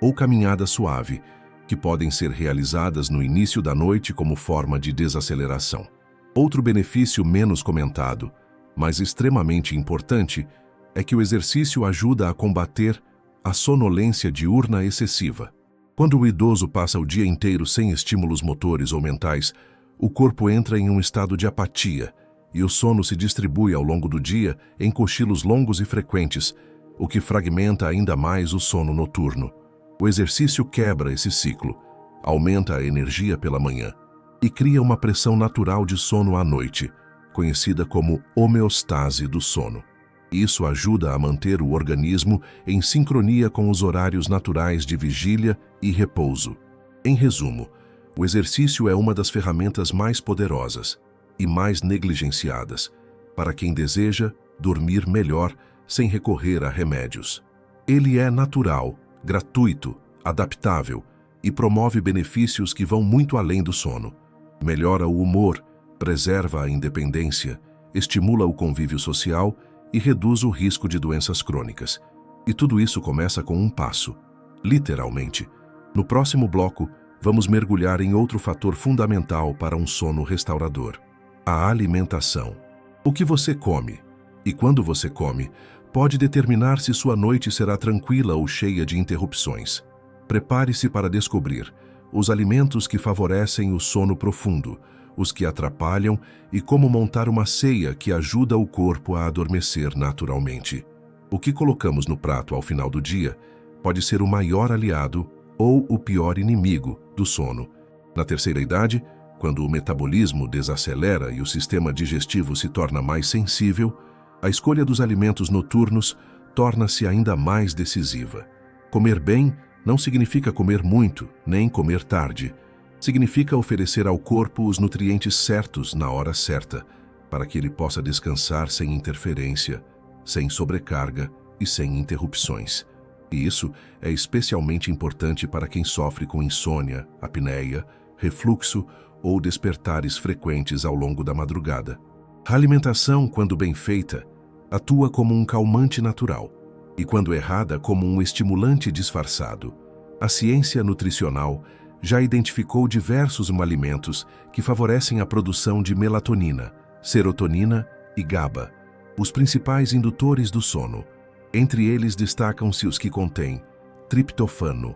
ou caminhada suave, que podem ser realizadas no início da noite como forma de desaceleração. Outro benefício menos comentado, mas extremamente importante, é que o exercício ajuda a combater a sonolência diurna excessiva. Quando o idoso passa o dia inteiro sem estímulos motores ou mentais, o corpo entra em um estado de apatia e o sono se distribui ao longo do dia em cochilos longos e frequentes, o que fragmenta ainda mais o sono noturno. O exercício quebra esse ciclo, aumenta a energia pela manhã e cria uma pressão natural de sono à noite, conhecida como homeostase do sono. Isso ajuda a manter o organismo em sincronia com os horários naturais de vigília e repouso. Em resumo, o exercício é uma das ferramentas mais poderosas e mais negligenciadas para quem deseja dormir melhor sem recorrer a remédios. Ele é natural, gratuito, adaptável e promove benefícios que vão muito além do sono. Melhora o humor, preserva a independência, estimula o convívio social e reduz o risco de doenças crônicas. E tudo isso começa com um passo, literalmente. No próximo bloco, vamos mergulhar em outro fator fundamental para um sono restaurador: a alimentação. O que você come e quando você come pode determinar se sua noite será tranquila ou cheia de interrupções. Prepare-se para descobrir os alimentos que favorecem o sono profundo, os que atrapalham e como montar uma ceia que ajuda o corpo a adormecer naturalmente. O que colocamos no prato ao final do dia pode ser o maior aliado ou o pior inimigo do sono. Na terceira idade, quando o metabolismo desacelera e o sistema digestivo se torna mais sensível, a escolha dos alimentos noturnos torna-se ainda mais decisiva. Comer bem não significa comer muito, nem comer tarde. Significa oferecer ao corpo os nutrientes certos na hora certa, para que ele possa descansar sem interferência, sem sobrecarga e sem interrupções. E isso é especialmente importante para quem sofre com insônia, apneia, refluxo ou despertares frequentes ao longo da madrugada. A alimentação, quando bem feita, atua como um calmante natural e, quando errada, como um estimulante disfarçado. A ciência nutricional já identificou diversos alimentos que favorecem a produção de melatonina, serotonina e GABA, os principais indutores do sono. Entre eles destacam-se os que contêm triptofano,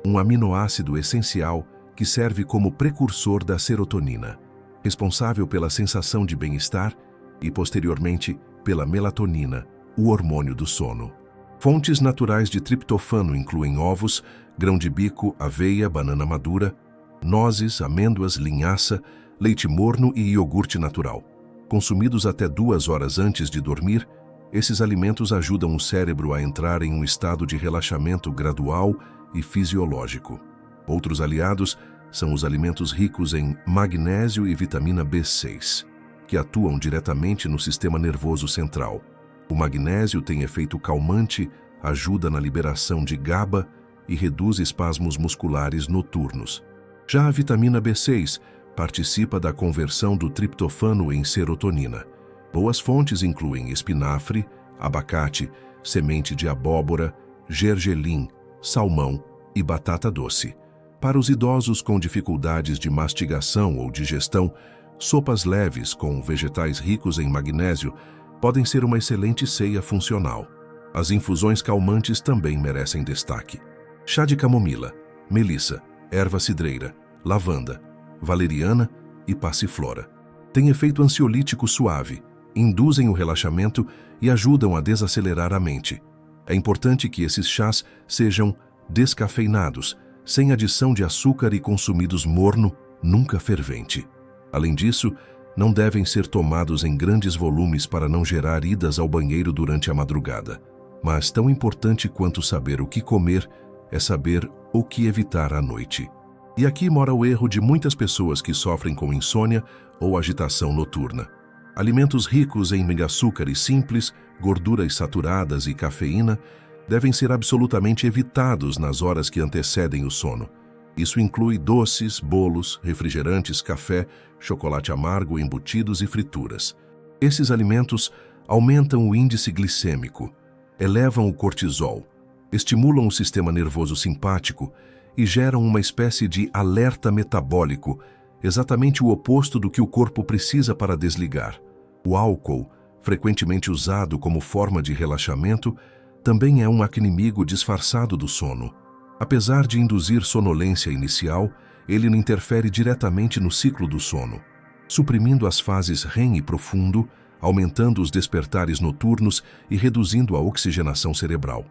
um aminoácido essencial que serve como precursor da serotonina, responsável pela sensação de bem-estar e, posteriormente, pela melatonina, o hormônio do sono. Fontes naturais de triptofano incluem ovos, grão de bico, aveia, banana madura, nozes, amêndoas, linhaça, leite morno e iogurte natural. Consumidos até 2 horas antes de dormir, esses alimentos ajudam o cérebro a entrar em um estado de relaxamento gradual e fisiológico. Outros aliados são os alimentos ricos em magnésio e vitamina B6, que atuam diretamente no sistema nervoso central. O magnésio tem efeito calmante, ajuda na liberação de GABA e reduz espasmos musculares noturnos. Já a vitamina B6 participa da conversão do triptofano em serotonina. Boas fontes incluem espinafre, abacate, semente de abóbora, gergelim, salmão e batata doce. Para os idosos com dificuldades de mastigação ou digestão, sopas leves com vegetais ricos em magnésio podem ser uma excelente ceia funcional. As infusões calmantes também merecem destaque. Chá de camomila, melissa, erva cidreira, lavanda, valeriana e passiflora. Tem efeito ansiolítico suave, induzem o relaxamento e ajudam a desacelerar a mente. É importante que esses chás sejam descafeinados, sem adição de açúcar e consumidos morno, nunca fervente. Além disso, não devem ser tomados em grandes volumes para não gerar idas ao banheiro durante a madrugada. Mas tão importante quanto saber o que comer é saber o que evitar à noite. E aqui mora o erro de muitas pessoas que sofrem com insônia ou agitação noturna. Alimentos ricos em mega-açúcares simples, gorduras saturadas e cafeína devem ser absolutamente evitados nas horas que antecedem o sono. Isso inclui doces, bolos, refrigerantes, café, chocolate amargo, embutidos e frituras. Esses alimentos aumentam o índice glicêmico, elevam o cortisol, estimulam o sistema nervoso simpático e geram uma espécie de alerta metabólico, exatamente o oposto do que o corpo precisa para desligar. O álcool, frequentemente usado como forma de relaxamento, também é um inimigo disfarçado do sono. Apesar de induzir sonolência inicial, ele não interfere diretamente no ciclo do sono, suprimindo as fases REM e profundo, aumentando os despertares noturnos e reduzindo a oxigenação cerebral.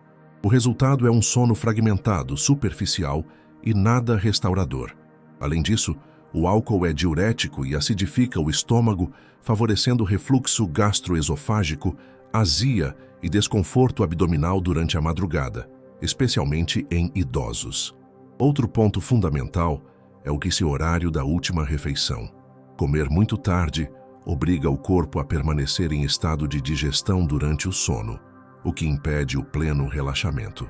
O resultado é um sono fragmentado, superficial e nada restaurador. Além disso, o álcool é diurético e acidifica o estômago, favorecendo o refluxo gastroesofágico, azia e desconforto abdominal durante a madrugada, especialmente em idosos. Outro ponto fundamental é o horário da última refeição. Comer muito tarde obriga o corpo a permanecer em estado de digestão durante o sono, o que impede o pleno relaxamento.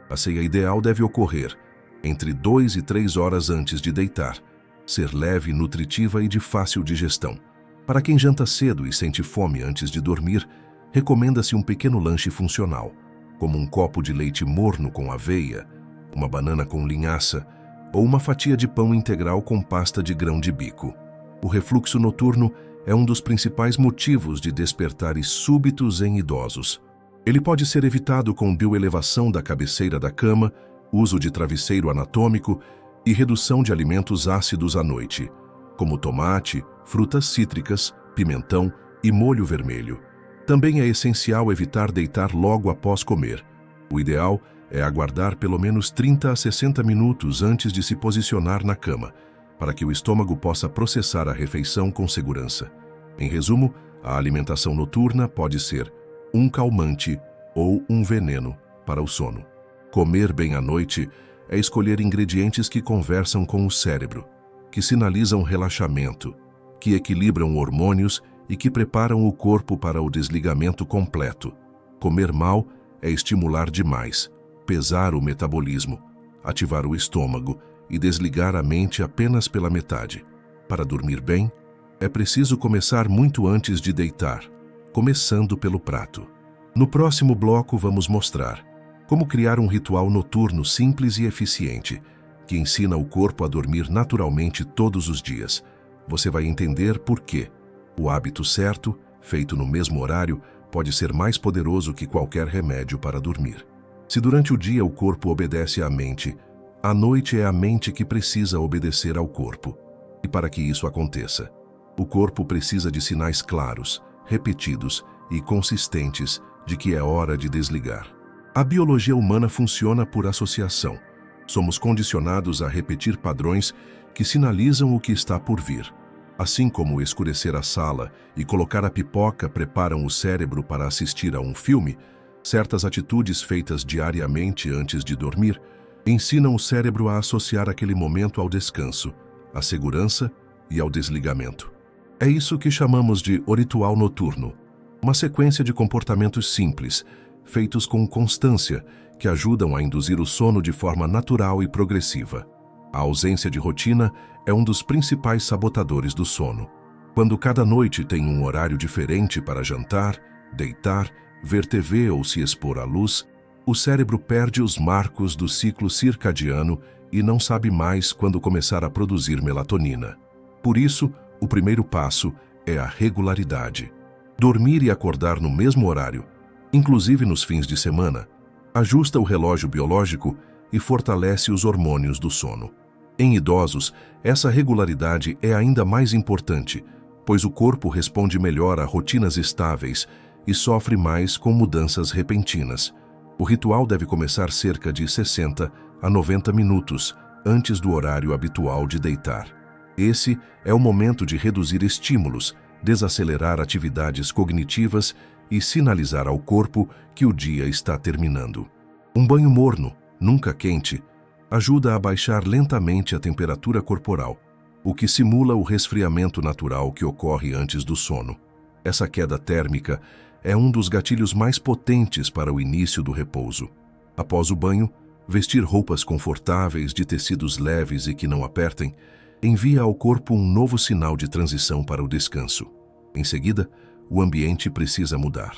A ceia ideal deve ocorrer entre 2 e 3 horas antes de deitar, ser leve, nutritiva e de fácil digestão. Para quem janta cedo e sente fome antes de dormir, recomenda-se um pequeno lanche funcional, como um copo de leite morno com aveia, uma banana com linhaça ou uma fatia de pão integral com pasta de grão de bico. O refluxo noturno é um dos principais motivos de despertares súbitos em idosos. Ele pode ser evitado com bioelevação da cabeceira da cama, uso de travesseiro anatômico e redução de alimentos ácidos à noite, como tomate, frutas cítricas, pimentão e molho vermelho. Também é essencial evitar deitar logo após comer. O ideal é aguardar pelo menos 30 a 60 minutos antes de se posicionar na cama, para que o estômago possa processar a refeição com segurança. Em resumo, a alimentação noturna pode ser um calmante ou um veneno para o sono. Comer bem à noite é escolher ingredientes que conversam com o cérebro, que sinalizam relaxamento, que equilibram hormônios e que preparam o corpo para o desligamento completo. Comer mal é estimular demais, pesar o metabolismo, ativar o estômago e desligar a mente apenas pela metade. Para dormir bem, é preciso começar muito antes de deitar, começando pelo prato. No próximo bloco vamos mostrar como criar um ritual noturno simples e eficiente, que ensina o corpo a dormir naturalmente todos os dias. Você vai entender por quê. O hábito certo, feito no mesmo horário, pode ser mais poderoso que qualquer remédio para dormir. Se durante o dia o corpo obedece à mente, à noite é a mente que precisa obedecer ao corpo. E para que isso aconteça, o corpo precisa de sinais claros, repetidos e consistentes de que é hora de desligar. A biologia humana funciona por associação. Somos condicionados a repetir padrões que sinalizam o que está por vir. Assim como escurecer a sala e colocar a pipoca preparam o cérebro para assistir a um filme, certas atitudes feitas diariamente antes de dormir ensinam o cérebro a associar aquele momento ao descanso, à segurança e ao desligamento. É isso que chamamos de o ritual noturno, uma sequência de comportamentos simples, feitos com constância, que ajudam a induzir o sono de forma natural e progressiva. A ausência de rotina é um dos principais sabotadores do sono. Quando cada noite tem um horário diferente para jantar, deitar, ver TV ou se expor à luz, o cérebro perde os marcos do ciclo circadiano e não sabe mais quando começar a produzir melatonina. Por isso, o primeiro passo é a regularidade. Dormir e acordar no mesmo horário, inclusive nos fins de semana, ajusta o relógio biológico e fortalece os hormônios do sono. Em idosos, essa regularidade é ainda mais importante, pois o corpo responde melhor a rotinas estáveis e sofre mais com mudanças repentinas. O ritual deve começar cerca de 60 a 90 minutos antes do horário habitual de deitar. Esse é o momento de reduzir estímulos, desacelerar atividades cognitivas e sinalizar ao corpo que o dia está terminando. Um banho morno, nunca quente, ajuda a baixar lentamente a temperatura corporal, o que simula o resfriamento natural que ocorre antes do sono. Essa queda térmica é um dos gatilhos mais potentes para o início do repouso. Após o banho, vestir roupas confortáveis de tecidos leves e que não apertem envia ao corpo um novo sinal de transição para o descanso. Em seguida, o ambiente precisa mudar.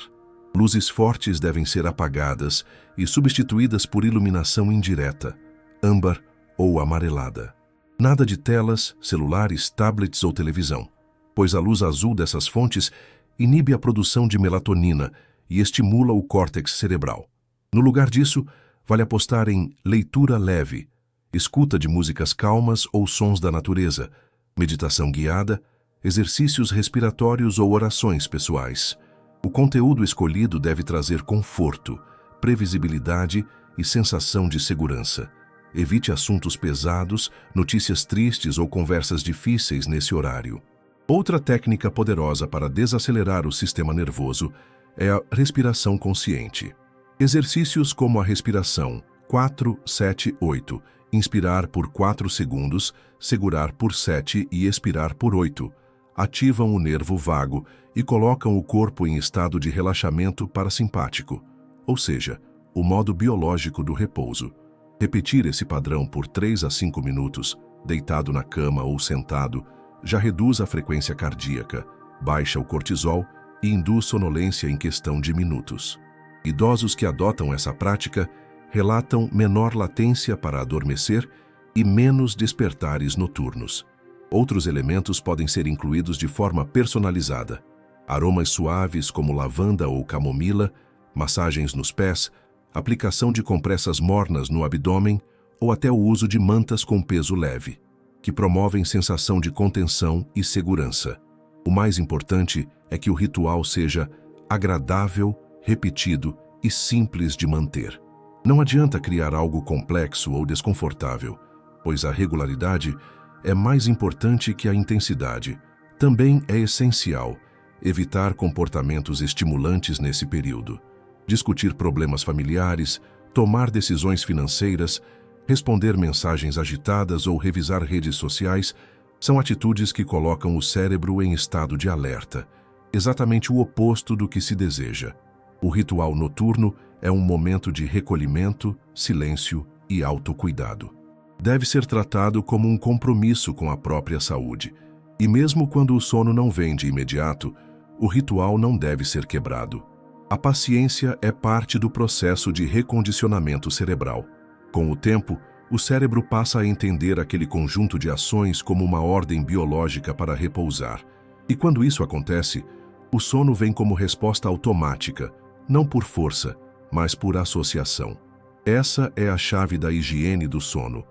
Luzes fortes devem ser apagadas e substituídas por iluminação indireta, âmbar ou amarelada. Nada de telas, celulares, tablets ou televisão, pois a luz azul dessas fontes inibe a produção de melatonina e estimula o córtex cerebral. No lugar disso, vale apostar em leitura leve, escuta de músicas calmas ou sons da natureza, meditação guiada, exercícios respiratórios ou orações pessoais. O conteúdo escolhido deve trazer conforto, previsibilidade e sensação de segurança. Evite assuntos pesados, notícias tristes ou conversas difíceis nesse horário. Outra técnica poderosa para desacelerar o sistema nervoso é a respiração consciente. Exercícios como a respiração 4-7-8, inspirar por 4 segundos, segurar por 7 e expirar por 8, ativam o nervo vago e colocam o corpo em estado de relaxamento parasimpático, ou seja, o modo biológico do repouso. Repetir esse padrão por 3 a 5 minutos, deitado na cama ou sentado, já reduz a frequência cardíaca, baixa o cortisol e induz sonolência em questão de minutos. Idosos que adotam essa prática relatam menor latência para adormecer e menos despertares noturnos. Outros elementos podem ser incluídos de forma personalizada. Aromas suaves como lavanda ou camomila, massagens nos pés, aplicação de compressas mornas no abdômen ou até o uso de mantas com peso leve, que promovem sensação de contenção e segurança. O mais importante é que o ritual seja agradável, repetido e simples de manter. Não adianta criar algo complexo ou desconfortável, pois a regularidade é mais importante que a intensidade. Também é essencial evitar comportamentos estimulantes nesse período. Discutir problemas familiares, tomar decisões financeiras, responder mensagens agitadas ou revisar redes sociais são atitudes que colocam o cérebro em estado de alerta, exatamente o oposto do que se deseja. O ritual noturno é um momento de recolhimento, silêncio e autocuidado. Deve ser tratado como um compromisso com a própria saúde. E mesmo quando o sono não vem de imediato, o ritual não deve ser quebrado. A paciência é parte do processo de recondicionamento cerebral. Com o tempo, o cérebro passa a entender aquele conjunto de ações como uma ordem biológica para repousar. E quando isso acontece, o sono vem como resposta automática, não por força, mas por associação. Essa é a chave da higiene do sono.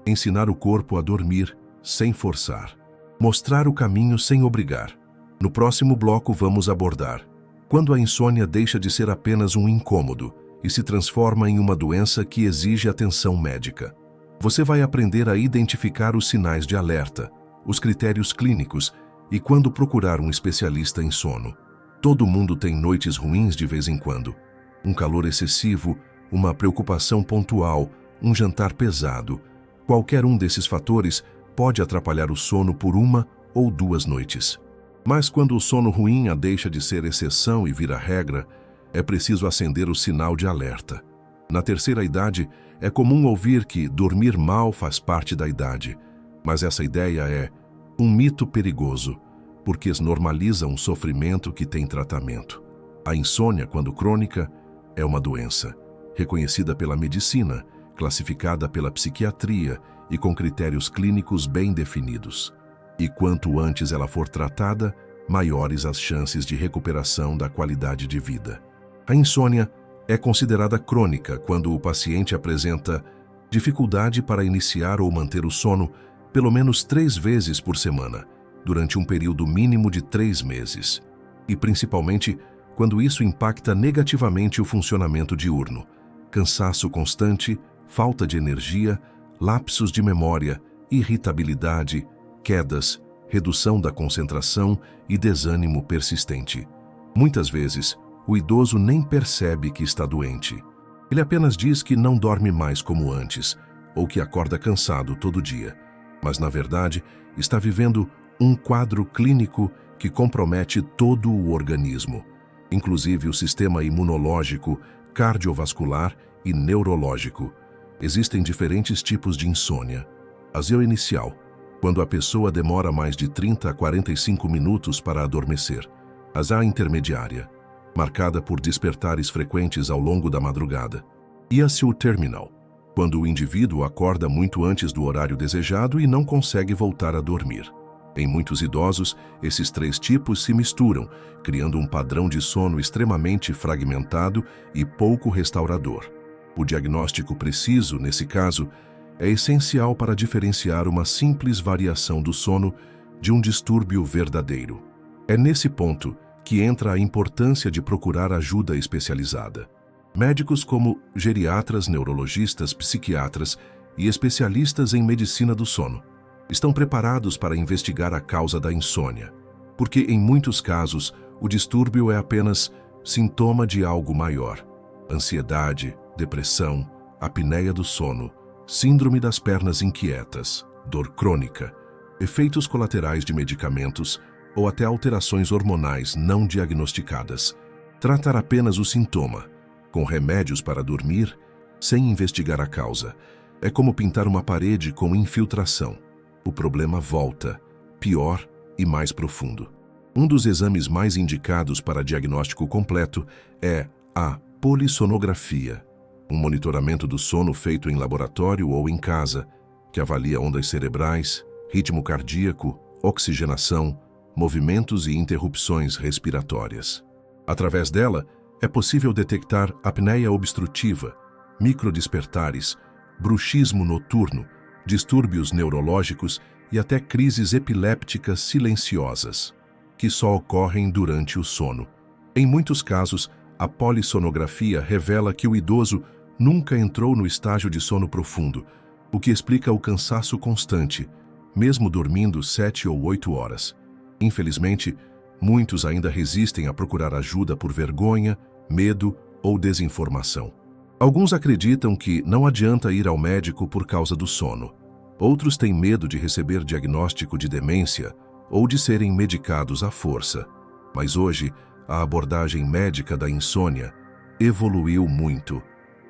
Ensinar o corpo a dormir sem forçar. Mostrar o caminho sem obrigar. No próximo bloco vamos abordar quando a insônia deixa de ser apenas um incômodo e se transforma em uma doença que exige atenção médica. Você vai aprender a identificar os sinais de alerta, os critérios clínicos e quando procurar um especialista em sono. Todo mundo tem noites ruins de vez em quando. Um calor excessivo, uma preocupação pontual, um jantar pesado. Qualquer um desses fatores pode atrapalhar o sono por 1 ou 2 noites. Mas quando o sono ruim deixa de ser exceção e vira regra, é preciso acender o sinal de alerta. Na terceira idade, é comum ouvir que dormir mal faz parte da idade, mas essa ideia é um mito perigoso, porque normaliza um sofrimento que tem tratamento. A insônia, quando crônica, é uma doença, reconhecida pela medicina, classificada pela psiquiatria e com critérios clínicos bem definidos. E quanto antes ela for tratada, maiores as chances de recuperação da qualidade de vida. A insônia é considerada crônica quando o paciente apresenta dificuldade para iniciar ou manter o sono pelo menos 3 vezes por semana, durante um período mínimo de 3 meses. E principalmente quando isso impacta negativamente o funcionamento diurno, cansaço constante, falta de energia, lapsos de memória, irritabilidade, quedas, redução da concentração e desânimo persistente. Muitas vezes, o idoso nem percebe que está doente. Ele apenas diz que não dorme mais como antes, ou que acorda cansado todo dia. Mas, na verdade, está vivendo um quadro clínico que compromete todo o organismo, inclusive o sistema imunológico, cardiovascular e neurológico. Existem diferentes tipos de insônia. A ASEO inicial, quando a pessoa demora mais de 30 a 45 minutos para adormecer. A ASA intermediária, marcada por despertares frequentes ao longo da madrugada. E a ASEO terminal, quando o indivíduo acorda muito antes do horário desejado e não consegue voltar a dormir. Em muitos idosos, esses três tipos se misturam, criando um padrão de sono extremamente fragmentado e pouco restaurador. O diagnóstico preciso, nesse caso, é essencial para diferenciar uma simples variação do sono de um distúrbio verdadeiro. É nesse ponto que entra a importância de procurar ajuda especializada. Médicos como geriatras, neurologistas, psiquiatras e especialistas em medicina do sono estão preparados para investigar a causa da insônia, porque em muitos casos o distúrbio é apenas sintoma de algo maior: ansiedade, depressão, apneia do sono, síndrome das pernas inquietas, dor crônica, efeitos colaterais de medicamentos ou até alterações hormonais não diagnosticadas. Tratar apenas o sintoma, com remédios para dormir, sem investigar a causa, é como pintar uma parede com infiltração. O problema volta, pior e mais profundo. Um dos exames mais indicados para diagnóstico completo é a polissonografia, um monitoramento do sono feito em laboratório ou em casa, que avalia ondas cerebrais, ritmo cardíaco, oxigenação, movimentos e interrupções respiratórias. Através dela, é possível detectar apneia obstrutiva, microdespertares, bruxismo noturno, distúrbios neurológicos e até crises epilépticas silenciosas, que só ocorrem durante o sono. Em muitos casos, a polissonografia revela que o idoso nunca entrou no estágio de sono profundo, o que explica o cansaço constante, mesmo dormindo 7 ou 8 horas. Infelizmente, muitos ainda resistem a procurar ajuda por vergonha, medo ou desinformação. Alguns acreditam que não adianta ir ao médico por causa do sono. Outros têm medo de receber diagnóstico de demência ou de serem medicados à força. Mas hoje, a abordagem médica da insônia evoluiu muito.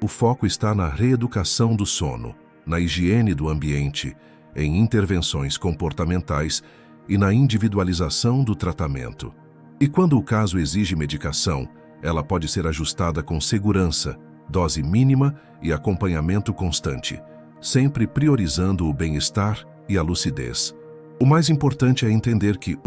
O foco está na reeducação do sono, na higiene do ambiente, em intervenções comportamentais e na individualização do tratamento. E quando o caso exige medicação, ela pode ser ajustada com segurança, dose mínima e acompanhamento constante, sempre priorizando o bem-estar e a lucidez. O mais importante é entender que,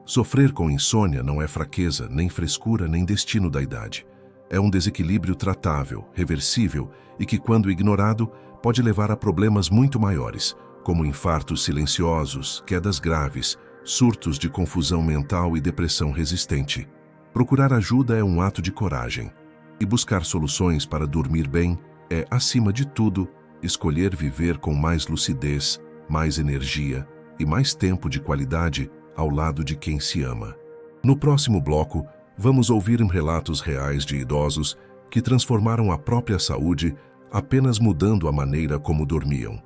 sofrer com insônia não é fraqueza, nem frescura, nem destino da idade. É um desequilíbrio tratável, reversível e que, quando ignorado, pode levar a problemas muito maiores, como infartos silenciosos, quedas graves, surtos de confusão mental e depressão resistente. Procurar ajuda é um ato de coragem. E buscar soluções para dormir bem é, acima de tudo, escolher viver com mais lucidez, mais energia e mais tempo de qualidade ao lado de quem se ama. No próximo bloco, vamos ouvir relatos reais de idosos que transformaram a própria saúde apenas mudando a maneira como dormiam.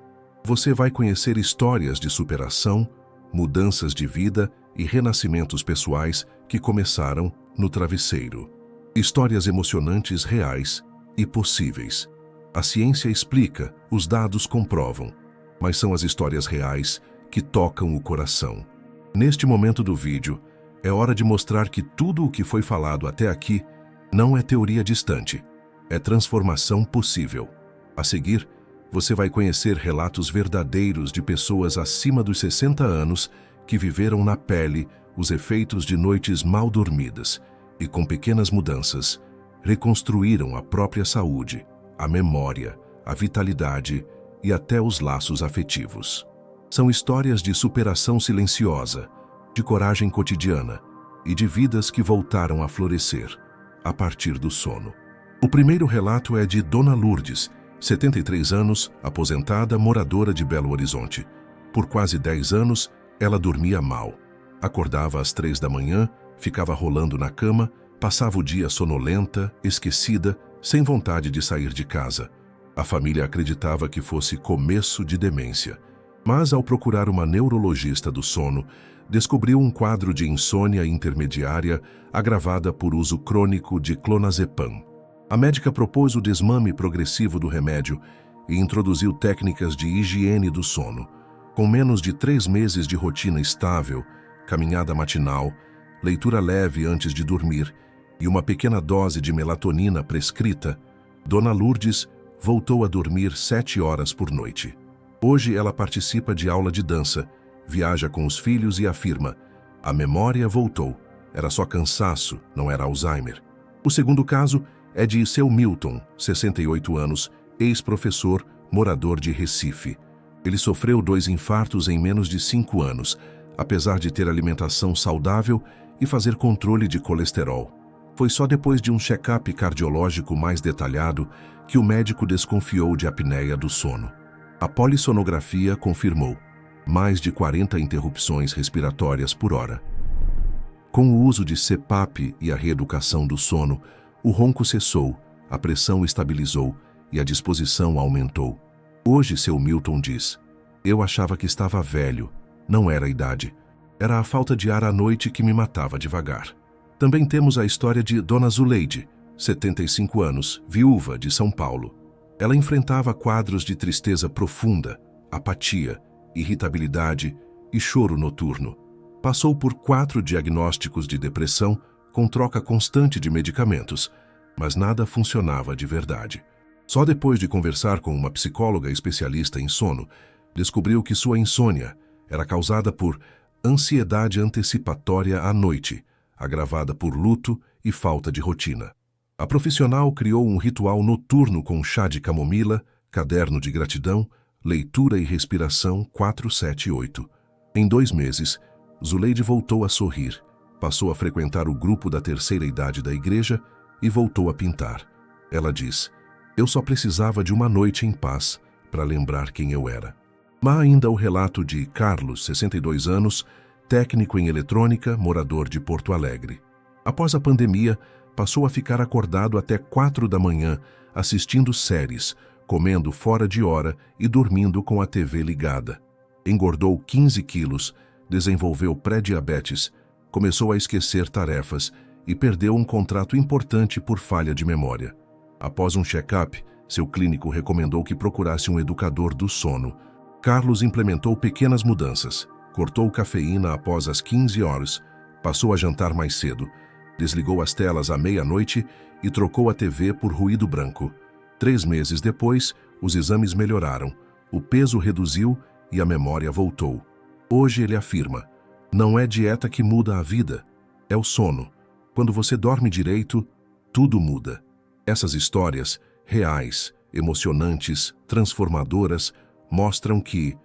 Você vai conhecer histórias de superação, mudanças de vida e renascimentos pessoais que começaram no travesseiro. Histórias emocionantes reais e possíveis. A ciência explica, os dados comprovam, mas são as histórias reais que tocam o coração. Neste momento do vídeo, é hora de mostrar que tudo o que foi falado até aqui não é teoria distante, é transformação possível. A seguir, você vai conhecer relatos verdadeiros de pessoas acima dos 60 anos que viveram na pele os efeitos de noites mal dormidas e, com pequenas mudanças, reconstruíram a própria saúde, a memória, a vitalidade e até os laços afetivos. São histórias de superação silenciosa, de coragem cotidiana e de vidas que voltaram a florescer a partir do sono. O primeiro relato é de Dona Lourdes, 73 anos, aposentada, moradora de Belo Horizonte. Por quase 10 anos, ela dormia mal. Acordava às 3 da manhã, ficava rolando na cama, passava o dia sonolenta, esquecida, sem vontade de sair de casa. A família acreditava que fosse começo de demência. Mas, ao procurar uma neurologista do sono, descobriu um quadro de insônia intermediária agravada por uso crônico de clonazepam. A médica propôs o desmame progressivo do remédio e introduziu técnicas de higiene do sono. Com menos de 3 meses de rotina estável, caminhada matinal, leitura leve antes de dormir e uma pequena dose de melatonina prescrita, Dona Lourdes voltou a dormir 7 horas por noite. Hoje ela participa de aula de dança, viaja com os filhos e afirma: a memória voltou. Era só cansaço, não era Alzheimer. O segundo caso é de seu Milton, 68 anos, ex-professor, morador de Recife. Ele sofreu 2 infartos em menos de 5 anos, apesar de ter alimentação saudável e fazer controle de colesterol. Foi só depois de um check-up cardiológico mais detalhado que o médico desconfiou de apneia do sono. A polissonografia confirmou mais de 40 interrupções respiratórias por hora. Com o uso de CPAP e a reeducação do sono, o ronco cessou, a pressão estabilizou e a disposição aumentou. Hoje, seu Milton diz: eu achava que estava velho. Não era a idade. Era a falta de ar à noite que me matava devagar. Também temos a história de Dona Zuleide, 75 anos, viúva de São Paulo. Ela enfrentava quadros de tristeza profunda, apatia, irritabilidade e choro noturno. Passou por 4 diagnósticos de depressão com troca constante de medicamentos, mas nada funcionava de verdade. Só depois de conversar com uma psicóloga especialista em sono, descobriu que sua insônia era causada por ansiedade antecipatória à noite, agravada por luto e falta de rotina. A profissional criou um ritual noturno com chá de camomila, caderno de gratidão, leitura e respiração 478. Em 2 meses, Zuleide voltou a sorrir, passou a frequentar o grupo da terceira idade da igreja e voltou a pintar. Ela diz: eu só precisava de uma noite em paz para lembrar quem eu era. Há ainda o relato de Carlos, 62 anos, técnico em eletrônica, morador de Porto Alegre. Após a pandemia, passou a ficar acordado até 4 da manhã, assistindo séries, comendo fora de hora e dormindo com a TV ligada. Engordou 15 quilos, desenvolveu pré-diabetes, começou a esquecer tarefas e perdeu um contrato importante por falha de memória. Após um check-up, seu clínico recomendou que procurasse um educador do sono. Carlos implementou pequenas mudanças. Cortou cafeína após as 15 horas, passou a jantar mais cedo, desligou as telas à meia-noite e trocou a TV por ruído branco. 3 meses depois, os exames melhoraram, o peso reduziu e a memória voltou. Hoje ele afirma: não é dieta que muda a vida, é o sono. Quando você dorme direito, tudo muda. Essas histórias, reais, emocionantes, transformadoras, mostram que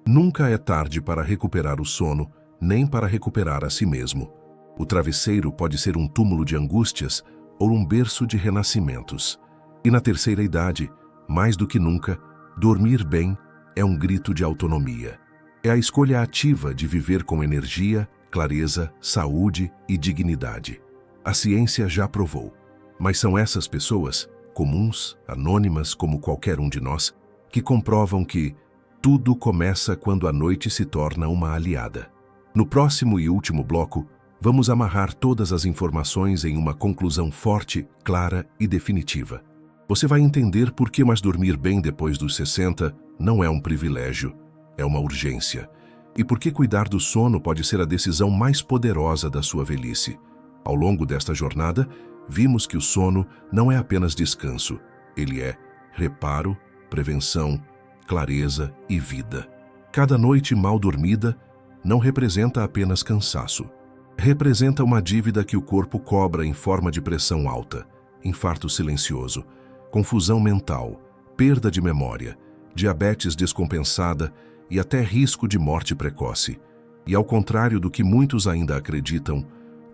nunca é tarde para recuperar o sono, nem para recuperar a si mesmo. O travesseiro pode ser um túmulo de angústias ou um berço de renascimentos. E na terceira idade, mais do que nunca, dormir bem é um grito de autonomia. É a escolha ativa de viver com energia, clareza, saúde e dignidade. A ciência já provou. Mas são essas pessoas, comuns, anônimas como qualquer um de nós, que comprovam que tudo começa quando a noite se torna uma aliada. No próximo e último bloco, vamos amarrar todas as informações em uma conclusão forte, clara e definitiva. Você vai entender por que mais dormir bem depois dos 60 não é um privilégio, é uma urgência. E por que cuidar do sono pode ser a decisão mais poderosa da sua velhice. Ao longo desta jornada, vimos que o sono não é apenas descanso, ele é reparo, prevenção, clareza e vida. Cada noite mal dormida não representa apenas cansaço. Representa uma dívida que o corpo cobra em forma de pressão alta, infarto silencioso, confusão mental, perda de memória, diabetes descompensada e até risco de morte precoce. E ao contrário do que muitos ainda acreditam,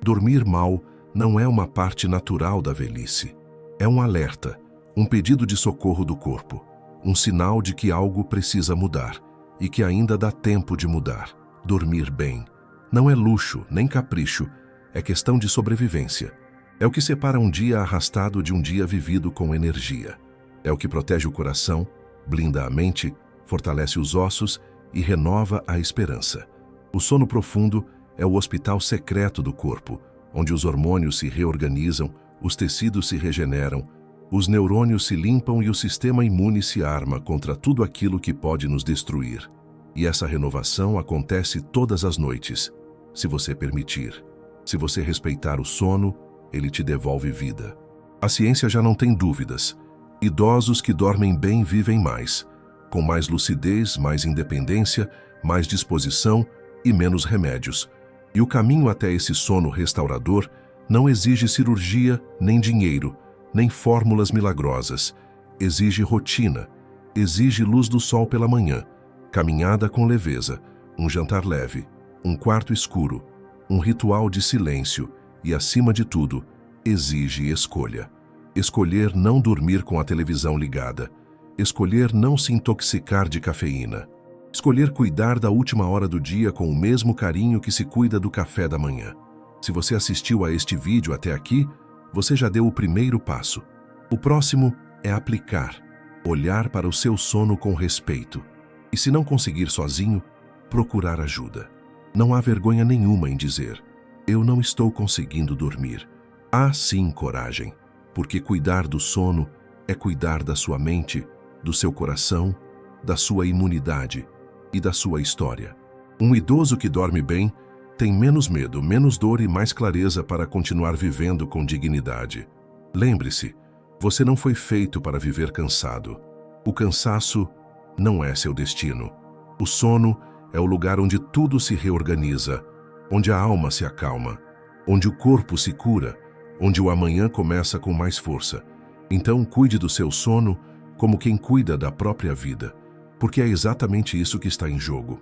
dormir mal não é uma parte natural da velhice. É um alerta, um pedido de socorro do corpo. um sinal de que algo precisa mudar e que ainda dá tempo de mudar. Dormir bem não é luxo nem capricho, é questão de sobrevivência. É o que separa um dia arrastado de um dia vivido com energia. É o que protege o coração, blinda a mente, fortalece os ossos e renova a esperança. O sono profundo é o hospital secreto do corpo, onde os hormônios se reorganizam, os tecidos se regeneram, os neurônios se limpam e o sistema imune se arma contra tudo aquilo que pode nos destruir. E essa renovação acontece todas as noites, se você permitir. Se você respeitar o sono, ele te devolve vida. A ciência já não tem dúvidas. Idosos que dormem bem vivem mais, com mais lucidez, mais independência, mais disposição e menos remédios. E o caminho até esse sono restaurador não exige cirurgia, nem dinheiro, nem fórmulas milagrosas. Exige rotina, exige luz do sol pela manhã, caminhada com leveza, um jantar leve, um quarto escuro, um ritual de silêncio e, acima de tudo, exige escolha. Escolher não dormir com a televisão ligada. Escolher não se intoxicar de cafeína. Escolher cuidar da última hora do dia com o mesmo carinho que se cuida do café da manhã. Se você assistiu a este vídeo até aqui, você já deu o primeiro passo. O próximo é aplicar, olhar para o seu sono com respeito. E se não conseguir sozinho, procurar ajuda. Não há vergonha nenhuma em dizer: eu não estou conseguindo dormir. Há sim coragem, porque cuidar do sono é cuidar da sua mente, do seu coração, da sua imunidade e da sua história. Um idoso que dorme bem tem menos medo, menos dor e mais clareza para continuar vivendo com dignidade. Lembre-se, você não foi feito para viver cansado. O cansaço não é seu destino. O sono é o lugar onde tudo se reorganiza, onde a alma se acalma, onde o corpo se cura, onde o amanhã começa com mais força. Então cuide do seu sono como quem cuida da própria vida, porque é exatamente isso que está em jogo.